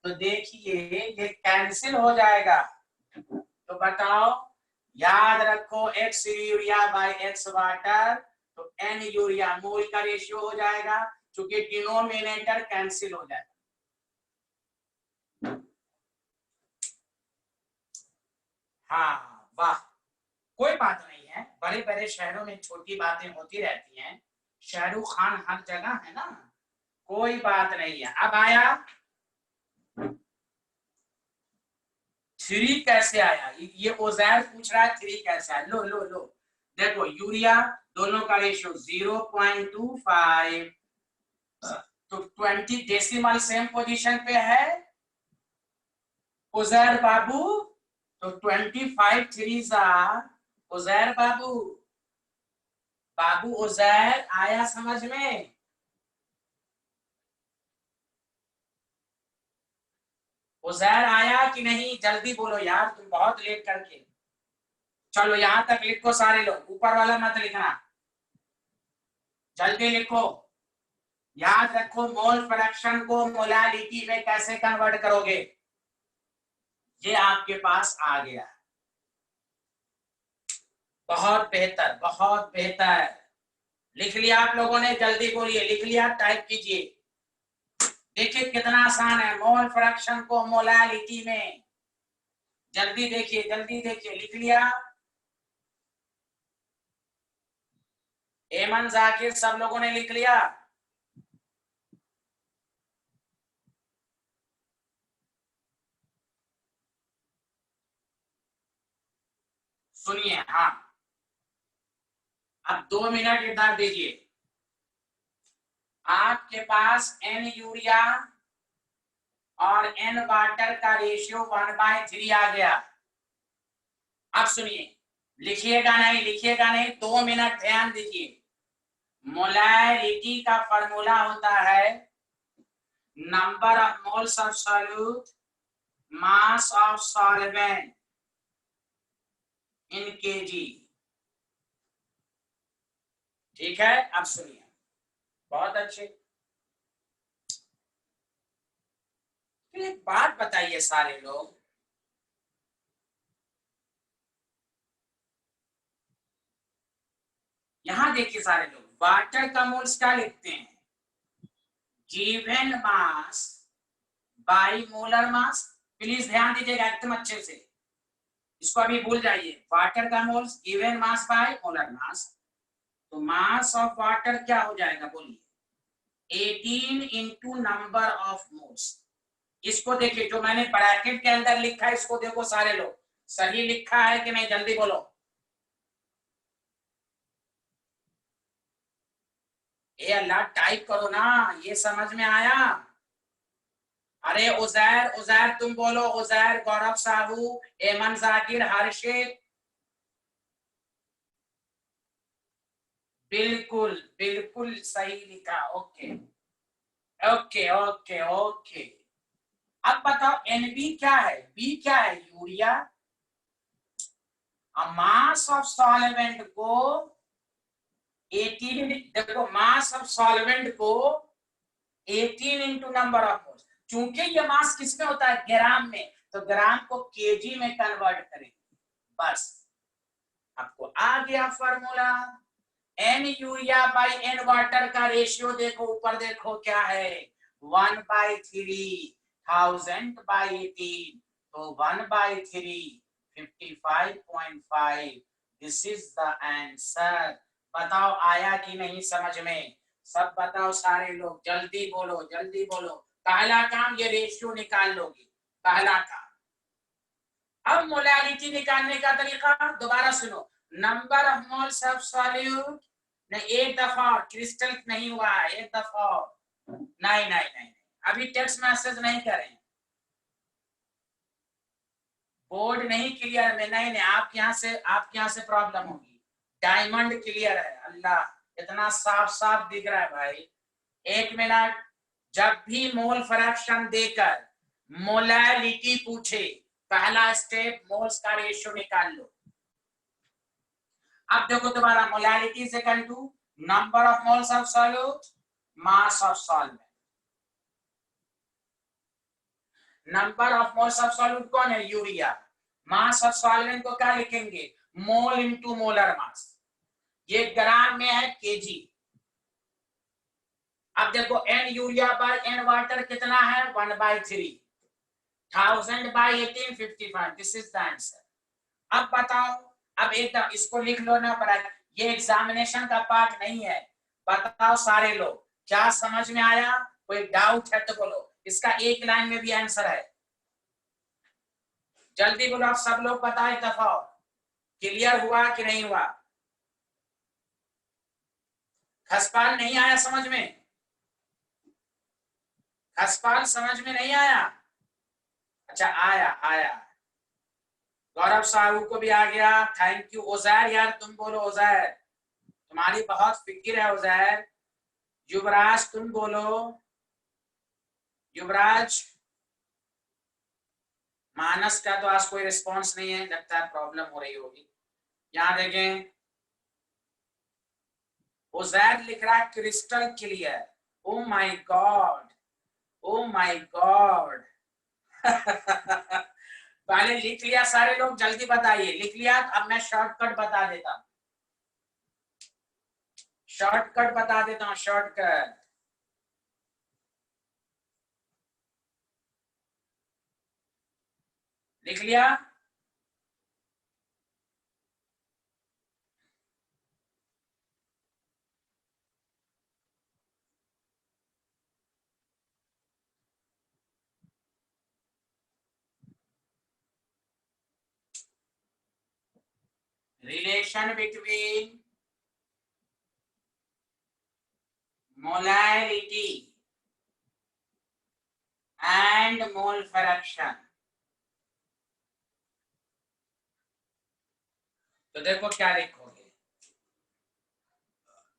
तो देखिए ये कैंसिल हो जाएगा। तो बताओ, याद रखो X urea by X water तो एन यूरिया मोल का रेशियो हो जाएगा, क्योंकि डिनोमिनेटर कैंसिल हो जाएगा। हाँ वाह, कोई बात नहीं है, बड़े बड़े शहरों में छोटी बातें होती रहती हैं, शाहरुख खान हर जगह है ना, कोई बात नहीं है। अब आया 3 कैसे आया? ये ओजैर पूछ रहा है 3 कैसे आया। लो लो लो देखो, यूरिया दोनों का रेशियो 0.25, तो 20 डेसिमल सेम पोजीशन पे है उजैर बाबू, तो 25 3 उजैर बाबू। बाबू उजैर आया समझ में? उजैर आया कि नहीं? जल्दी बोलो यार, तुम बहुत लेट करके। चलो यहां तक लिखो सारे लोग, ऊपर वाला मत लिखना, जल्दी लिखो। याद रखो मोल फ्रैक्शन को मोलालिटी में कैसे कन्वर्ट करोगे, ये आपके पास आ गया। बहुत बेहतर, बहुत बेहतर। लिख लिया आप लोगों ने? जल्दी बोलिए, लिख लिया? टाइप कीजिए। देखिए कितना आसान है मोल फ्रैक्शन को मोलालिटी में। जल्दी देखिए, जल्दी देखिए। लिख लिया? एमन, जाकिर, सब लोगों ने लिख लिया? सुनिए, हाँ, अब 2 मिनट इधर दीजिए। आपके पास n यूरिया और n वाटर का रेशियो 1/3 आ गया। अब सुनिए, लिखिएगा नहीं, लिखिएगा नहीं, 2 मिनट ध्यान दीजिए। मोलैलिटी का फॉर्मूला होता है number of moles of solute mass of solvent in KG. ठीक है? अब सुनिए, बहुत अच्छे। फिर एक बात बताइए सारे लोग, यहां देखिए सारे लोग, वाटर का मोल्स क्या लिखते हैं? Given mass by molar mass. Please ध्यान दीजिएगा एकदम अच्छे से, इसको अभी भूल जाइए। वाटर का moles given mass by molar mass, तो मास ऑफ वाटर क्या हो जाएगा बोलिए? 18 इंटू नंबर ऑफ मोल्स। इसको देखिए, जो मैंने ब्रैकेट के अंदर लिखा है इसको देखो सारे लोग, सही लिखा है कि नहीं? जल्दी बोलो। ये अल्लाह, टाइप करो ना, ये समझ में आया? अरे उजैर, उजैर तुम बोलो, उजैर, गौरव साहू, एमन, जाकिर, हर्षित। बिल्कुल बिल्कुल सही लिखा। Okay okay okay okay. अब बताओ एनबी क्या है? बी क्या है? यूरिया। मास ऑफ सॉल्वेंट को 18, देखो मास ऑफ सॉल्वेंट को 18 इंटू नंबर ऑफ मोल्स। चूंकि ये मास किसमें होता है? ग्राम में, तो ग्राम को केजी में कन्वर्ट करेंगे। बस आपको आ गया formula. N urea by N water का रेशियो देखो, ऊपर देखो क्या है? 1/3 1000/18, तो 1/3 55.5। This is the answer. बताओ आया कि नहीं समझ में? सब बताओ सारे लोग, जल्दी बोलो, जल्दी बोलो। पहला काम ये रेशियो निकाल लोगे, पहला काम। अब मोलारिटी निकालने का तरीका दोबारा सुनो। Number of moles of solute, नहीं एक दफा क्रिस्टल नहीं हुआ है, एक दफा। नहीं नहीं नहीं, अभी टेक्स्ट मैसेज नहीं करें, बोर्ड नहीं क्लियर में। नहीं नहीं, आपके यहाँ से प्रॉब्लम होगी। डायमंड क्लियर है, अल्लाह इतना साफ साफ दिख रहा है भाई। एक मिनट, जब भी मोल फ्रैक्शन देकर मोलैलिटी पूछे, पहला स्टेप मोल्स का रेशियो निकाल लो। अब देखो दोबारा, molality is equal to number of moles of solute mass of solvent. Number of moles of solute कौन है? यूरिया। मास ऑफ सॉल्वेंट को क्या लिखेंगे? Mole into molar mass. ये ग्राम में है, केजी। अब देखो n urea by n water कितना है? 1/3 1000/18 55। This is the answer. अब बताओ, अब एकदम इसको लिख लो ना, बड़ा ये एग्जामिनेशन का पार्ट नहीं है। बताओ सारे लोग, क्या समझ में आया? कोई डाउट है तो बोलो, इसका एक लाइन में भी आंसर है। जल्दी बोलो, आप सब लोग बताओ एक दफा और, क्लियर हुआ कि नहीं हुआ? खसपाल नहीं आया समझ में? खसपाल समझ में नहीं आया? अच्छा आया आया, गौरव साहू को भी आ गया, थैंक यू। उजैर यार तुम बोलो, उजैर तुम्हारी बहुत फिक्र है उजैर। युवराज तुम बोलो, युवराज। मानस का तो आज कोई रिस्पांस नहीं है, लगता है प्रॉब्लम हो रही होगी। यहाँ देखें, उजैर लिख रहा है crystal clear. Oh my God, oh my God. पहले लिख लिया सारे लोग, जल्दी बताइए। लिख लिया? अब मैं शॉर्टकट बता देता हूँ, शॉर्टकट बता देता हूँ, शॉर्टकट। लिख लिया? Relation between molarity and mole fraction. तो देखो क्या लिखोगे,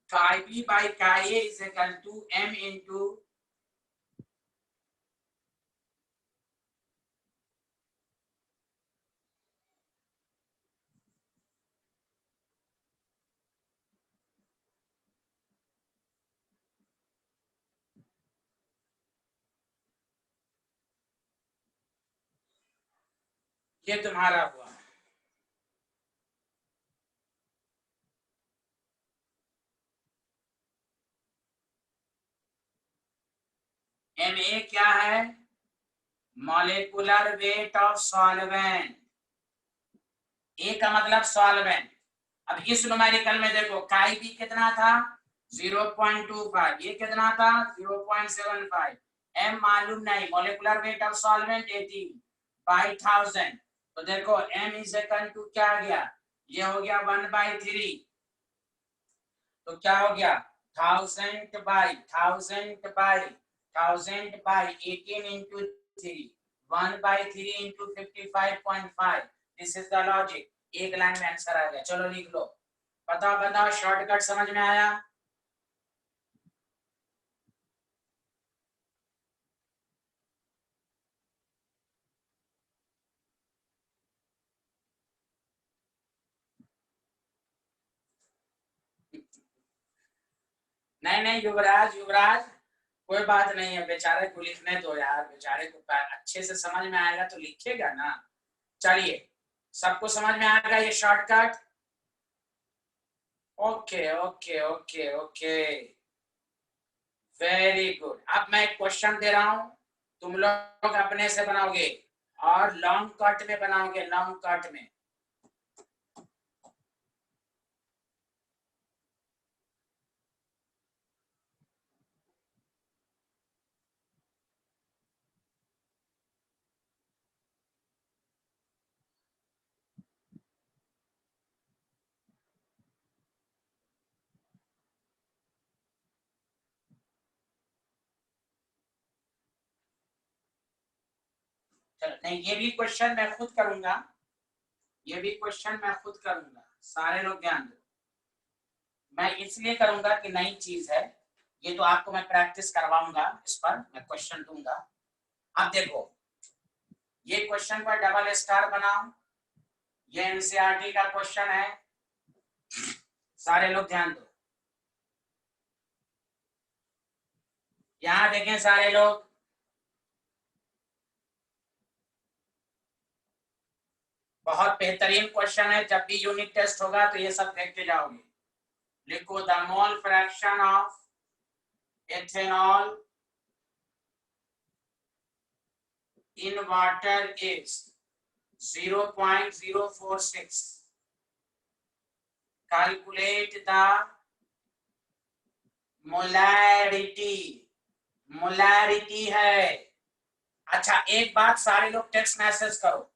chi b by chi a is equal to m into ये तुम्हारा हुआ। एम ए क्या है? Molecular weight of solvent. A का मतलब सॉल्वेंट। अब इस न्यूमेरिकल में देखो, काई बी कितना था? 0.25। ये कितना था? 0.75। एम मालूम नहीं, molecular weight of solvent 18 by 1000। तो देखो एम इज इक्वल टू क्या आ गया? ये हो गया 1/3। तो क्या हो गया? 1000 into 3, 1/3 into 55.5। This is the logic. एक लाइन में आंसर आ गया। चलो लिख लो, बताओ बताओ, शॉर्टकट समझ में आया? नहीं नहीं युवराज, युवराज कोई बात नहीं है, बेचारे को लिखने दो यार, बेचारे को अच्छे से समझ में आएगा तो लिखेगा ना। चलिए, सबको समझ में आएगा ये shortcut? Okay okay okay okay, very good. अब मैं एक क्वेश्चन दे रहा हूं, तुम लोग अपने से बनाओगे और लॉन्ग कट में बनाओगे, लॉन्ग कट में। चलो नहीं, ये भी क्वेश्चन मैं खुद करूंगा, ये भी क्वेश्चन मैं खुद करूंगा। सारे लोग ध्यान दो, मैं इसलिए करूंगा कि नई चीज है ये, तो आपको मैं प्रैक्टिस करवाऊंगा, इस पर मैं क्वेश्चन दूंगा। अब देखो, ये क्वेश्चन पर डबल स्टार बनाओ, ये एनसीईआरटी का क्वेश्चन है। सारे लोग ध्यान दो, यहां देखें सारे लोग, बहुत बेहतरीन क्वेश्चन है। जब भी यूनिट टेस्ट होगा तो ये सब देखते जाओगे। लिखो, the mole fraction of ethanol in water is 0.046। calculate the molarity। Molarity है। अच्छा एक बात, सारे लोग टेक्स्ट मैसेज करो,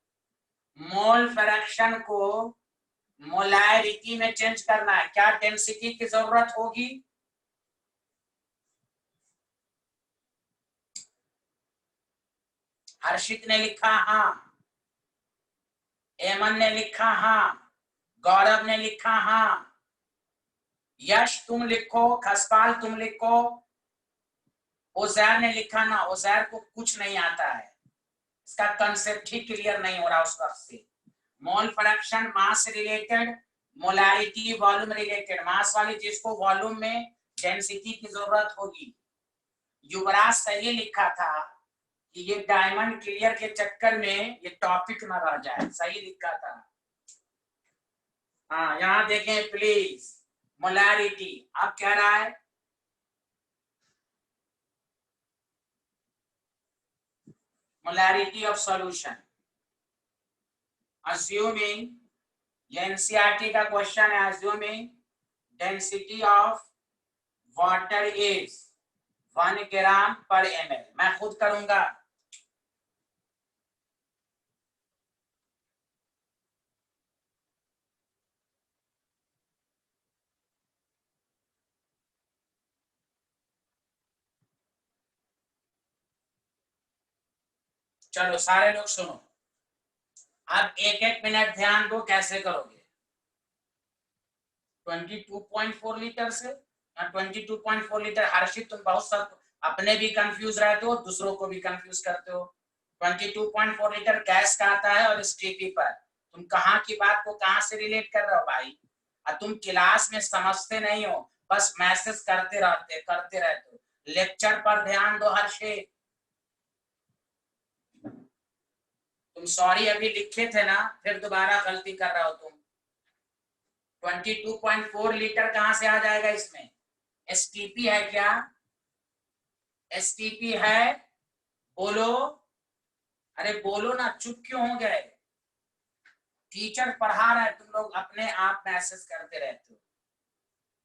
मोल फ्रैक्शन को मोलैरिटी में चेंज करना है। क्या डेंसिटी की जरूरत होगी? हर्षित ने लिखा हाँ, एमन ने लिखा हाँ, गौरव ने लिखा हाँ, यश तुम लिखो, खसपाल तुम लिखो, ओजैर ने लिखा ना। ओजैर को कुछ नहीं आता है, इसका कंसेप्ट ही क्लियर नहीं हो रहा उस वक्त से। मोल फ्रैक्शन मास रिलेटेड, मोलैरिटी वॉल्यूम रिलेटेड। मास वाली चीज को वॉल्यूम में डेंसिटी की जरूरत होगी। युवराज सही लिखा था कि ये डायमंड क्लियर के चक्कर में ये टॉपिक ना रह जाए, सही लिखा था। हाँ यहाँ देखें प्लीज, मोलैरिटी अब कह रहा है molarity of solution, assuming ये एनसीईआरटी का क्वेश्चन है, assuming density of water is 1 ग्राम पर ml। मैं खुद करूंगा। चलो सारे लोग सुनो, अब एक एक मिनट ध्यान दो कैसे करोगे। 22.4 लीटर से 22.4 लीटर। हर्षित तुम बहुत सब अपने भी कंफ्यूज रहते हो, दूसरों को भी कंफ्यूज करते हो। 22.4 लीटर गैस का आता है और स्टीपी पर तुम कहाँ की बात को कहाँ से रिलेट कर रहे हो भाई? और तुम क्लास में समझते नहीं हो, बस मैसेज करते रहते हो। लेक्चर पर ध्यान दो हर्षित। तुम सॉरी अभी लिखे थे ना, फिर दोबारा गलती कर रहे हो तुम। 22.4 लीटर कहां से आ जाएगा इसमें? एसटीपी है क्या? एसटीपी है? बोलो, अरे बोलो ना, चुप क्यों हो गए? टीचर पढ़ा रहा है, तुम लोग अपने आप मैसेज करते रहते हो।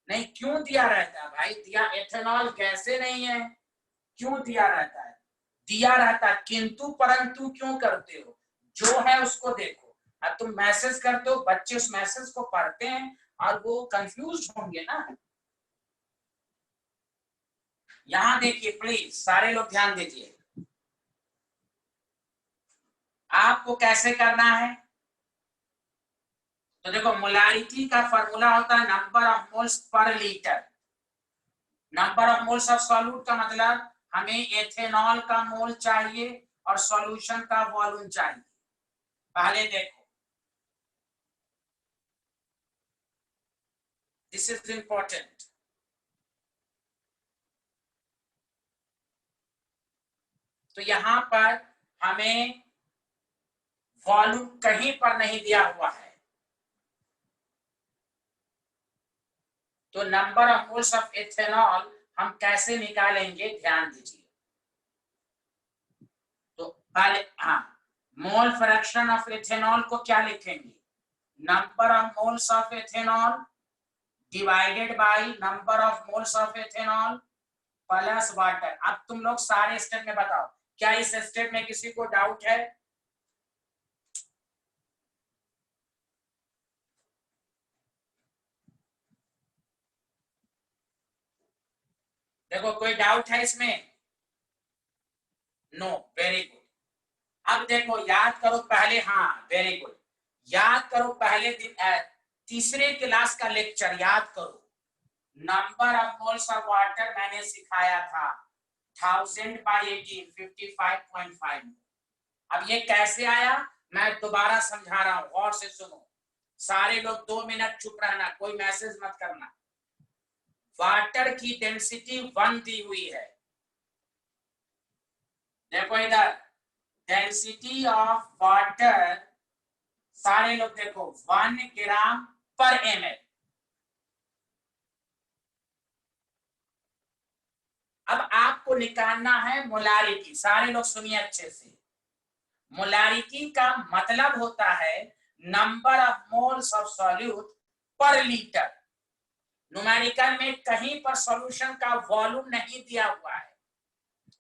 नहीं क्यों दिया रहता है भाई? दिया एथेनॉल कैसे नहीं है, क्यों दिया रहता है? दिया रहता है, किंतु परंतु क्यों करते हो? जो है उसको देखो। अब तुम मैसेज करते हो, बच्चे उस मैसेज को पढ़ते हैं और वो कंफ्यूज होंगे ना। यहां देखिए प्लीज सारे लोग ध्यान दीजिए, आपको कैसे करना है। तो देखो मोलारिटी का फॉर्मूला होता है number of moles per litre. Number of moles of solute का मतलब हमें एथेनॉल का मोल चाहिए और सॉल्यूशन का वॉल्यूम चाहिए। पहले देखो, दिस इज इंपॉर्टेंट। तो यहां पर हमें वॉल्यूम कहीं पर नहीं दिया हुआ है, तो number of moles of ethanol हम कैसे निकालेंगे ध्यान दीजिए। तो पहले हाँ, मोल फ्रैक्शन ऑफ एथेनॉल को क्या लिखेंगे? Number of moles of ethanol divided by number of moles of ethanol plus water. अब तुम लोग सारे स्टेप में बताओ, क्या इस स्टेप में किसी को डाउट है? देखो कोई डाउट है इसमें? No, very good. अब देखो याद करो पहले, हाँ वेरी गुड, याद करो पहले दिन तीसरे क्लास का लेक्चर याद करो। Number of moles of water मैंने सिखाया था 1000/18 55.5। अब ये कैसे आया मैं दोबारा समझा रहा हूं, और से सुनो। सारे लोग 2 मिनट चुप रहना, कोई मैसेज मत करना। वाटर की डेंसिटी 1 दी हुई है, देखो इधर डेंसिटी ऑफ वाटर, सारे लोग देखो 1 ग्राम पर ml। अब आपको निकालना है मोलारिटी, सारे लोग सुनिए अच्छे से। मोलारिटी का मतलब होता है number of moles of solute per litre. Numerical में कहीं पर सॉल्यूशन का वॉल्यूम नहीं दिया हुआ है,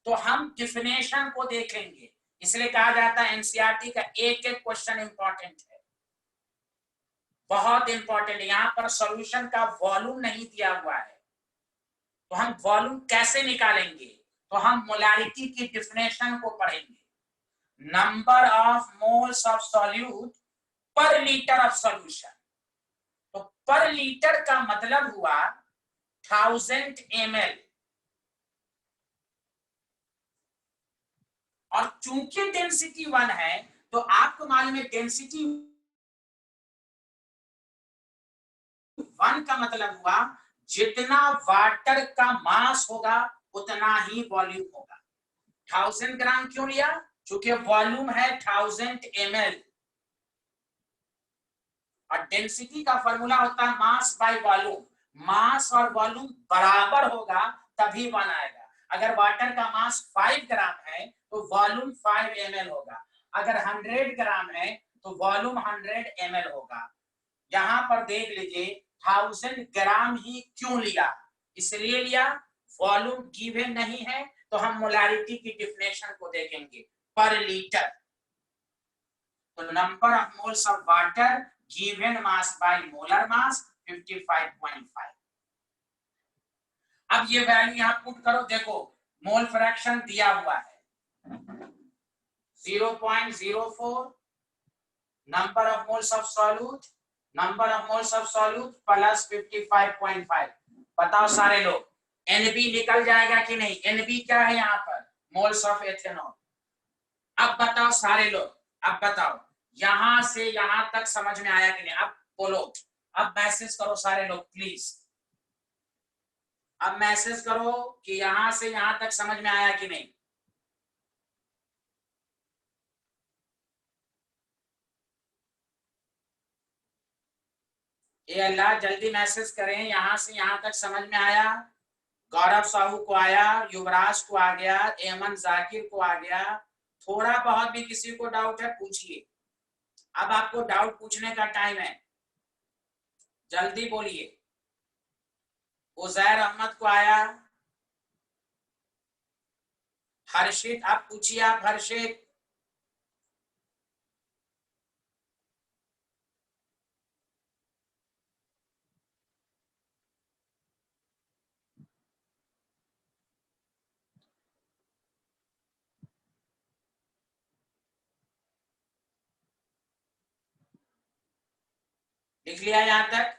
तो हम डिफिनेशन को देखेंगे। इसलिए कहा जाता है एनसीईआरटी का एक एक क्वेश्चन इंपॉर्टेंट है, बहुत इंपॉर्टेंट। यहां पर सॉल्यूशन का वॉल्यूम नहीं दिया हुआ है, तो हम वॉल्यूम कैसे निकालेंगे? तो हम मोलारिटी की डेफिनेशन को पढ़ेंगे। Number of moles of solute per litre of solution. तो पर लीटर का मतलब हुआ 1000 ml, और चूंकि डेंसिटी 1 है तो आपको मालूम है डेंसिटी 1 का मतलब हुआ जितना वाटर का मास होगा उतना ही वॉल्यूम होगा। 1000 ग्राम क्यों लिया? चूंकि वॉल्यूम है 1000 ml, और डेंसिटी का फॉर्मूला होता है मास बाय वॉल्यूम। मास और वॉल्यूम बराबर होगा तभी 1 आएगा। अगर वाटर का मास 5 ग्राम है तो वॉल्यूम 5 ml होगा। अगर 100 ग्राम है तो वॉल्यूम 100 ml होगा। यहां पर देख लीजिए 1000 ग्राम ही क्यों लिया? इसलिए लिया वॉल्यूम गिवन नहीं है, तो हम मोलारिटी की डेफिनेशन को देखेंगे पर लीटर। तो number of moles of water given mass by molar मास 55.5। अब ये वैल्यू यहां पुट करो, देखो मोल फ्रैक्शन दिया हुआ है 0.04, number of moles of solute, number of moles of solute plus 55.5। बताओ सारे लोग, एनबी निकल जाएगा कि नहीं? एनबी क्या है यहाँ पर? Moles of ethanol. अब बताओ सारे लोग, अब बताओ यहां से यहां तक समझ में आया कि नहीं? अब बोलो, अब मैसेज करो सारे लोग प्लीज, अब मैसेज करो कि यहां से यहां तक समझ में आया कि नहीं? ये अल्लाह जल्दी मैसेज करें, यहां से यहां तक समझ में आया? गौरव साहू को आया, युवराज को आ गया, एमन जाकिर को आ गया। थोड़ा बहुत भी किसी को डाउट है पूछिए, अब आपको डाउट पूछने का टाइम है, जल्दी बोलिए। उजैर अहमद को आया, हर्षित आप पूछिए, आप हर्षित। लिख लिया यहां तक?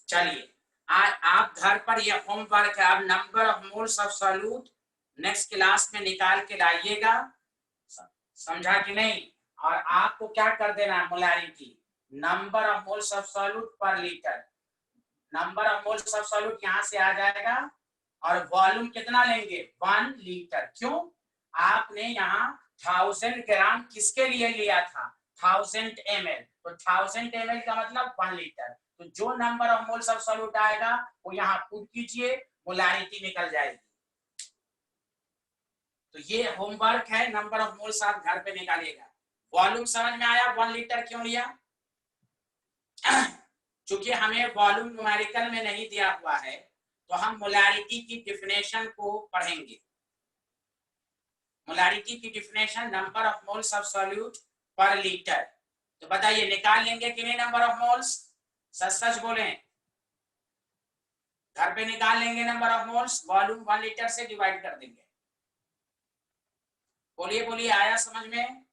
चलिए आप घर पर ये होमवर्क है, अब number of moles of solute next class में निकाल के लाइएगा, समझा कि नहीं? और आपको क्या कर देना है? Molarity, number of moles of solute per litre, number of moles of solute यहां से आ जाएगा, और वॉल्यूम कितना लेंगे? 1 लीटर। क्यों? आपने यहाँ 1000 ग्राम किसके लिए लिया था? 1000 ml, तो 1000 ml का मतलब 1 लीटर। तो जो number of moles of solute आएगा वो यहाँ पुट कीजिए, मोलारिटी निकल जाएगी। तो ये होमवर्क है, नंबर ऑफ मोल्स आप घर पे निकालिएगा। वॉल्यूम समझ में आया? 1 लीटर क्यों लिया? चूंकि हमें वॉल्यूम न्यूमेरिकल में नहीं दिया हुआ है, तो हम मोलारिटी की डेफिनेशन को पढ़ेंगे। मोलारिटी की definition number of moles of solute per litre. तो बताइए निकाल लेंगे कि नहीं नंबर ऑफ मोल्स? सच सच बोलें, घर पे निकाल लेंगे number of moles, volume 1 litre से डिवाइड कर देंगे। बोलिए बोलिए, आया समझ में?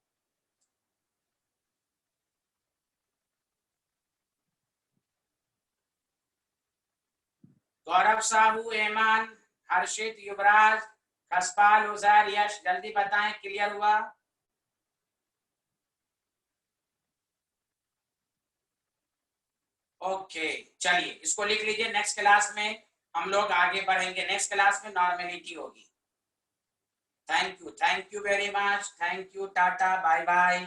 गौरव साहू, एमान, हर्षित, युवराज, खसपाल, उजैर, यश, जल्दी बताएं क्लियर हुआ? ओके चलिए इसको लिख लीजिए, नेक्स्ट क्लास में हम लोग आगे बढ़ेंगे, नेक्स्ट क्लास में नॉर्मेलिटी होगी। Thank you very much, thank you, tata, bye bye.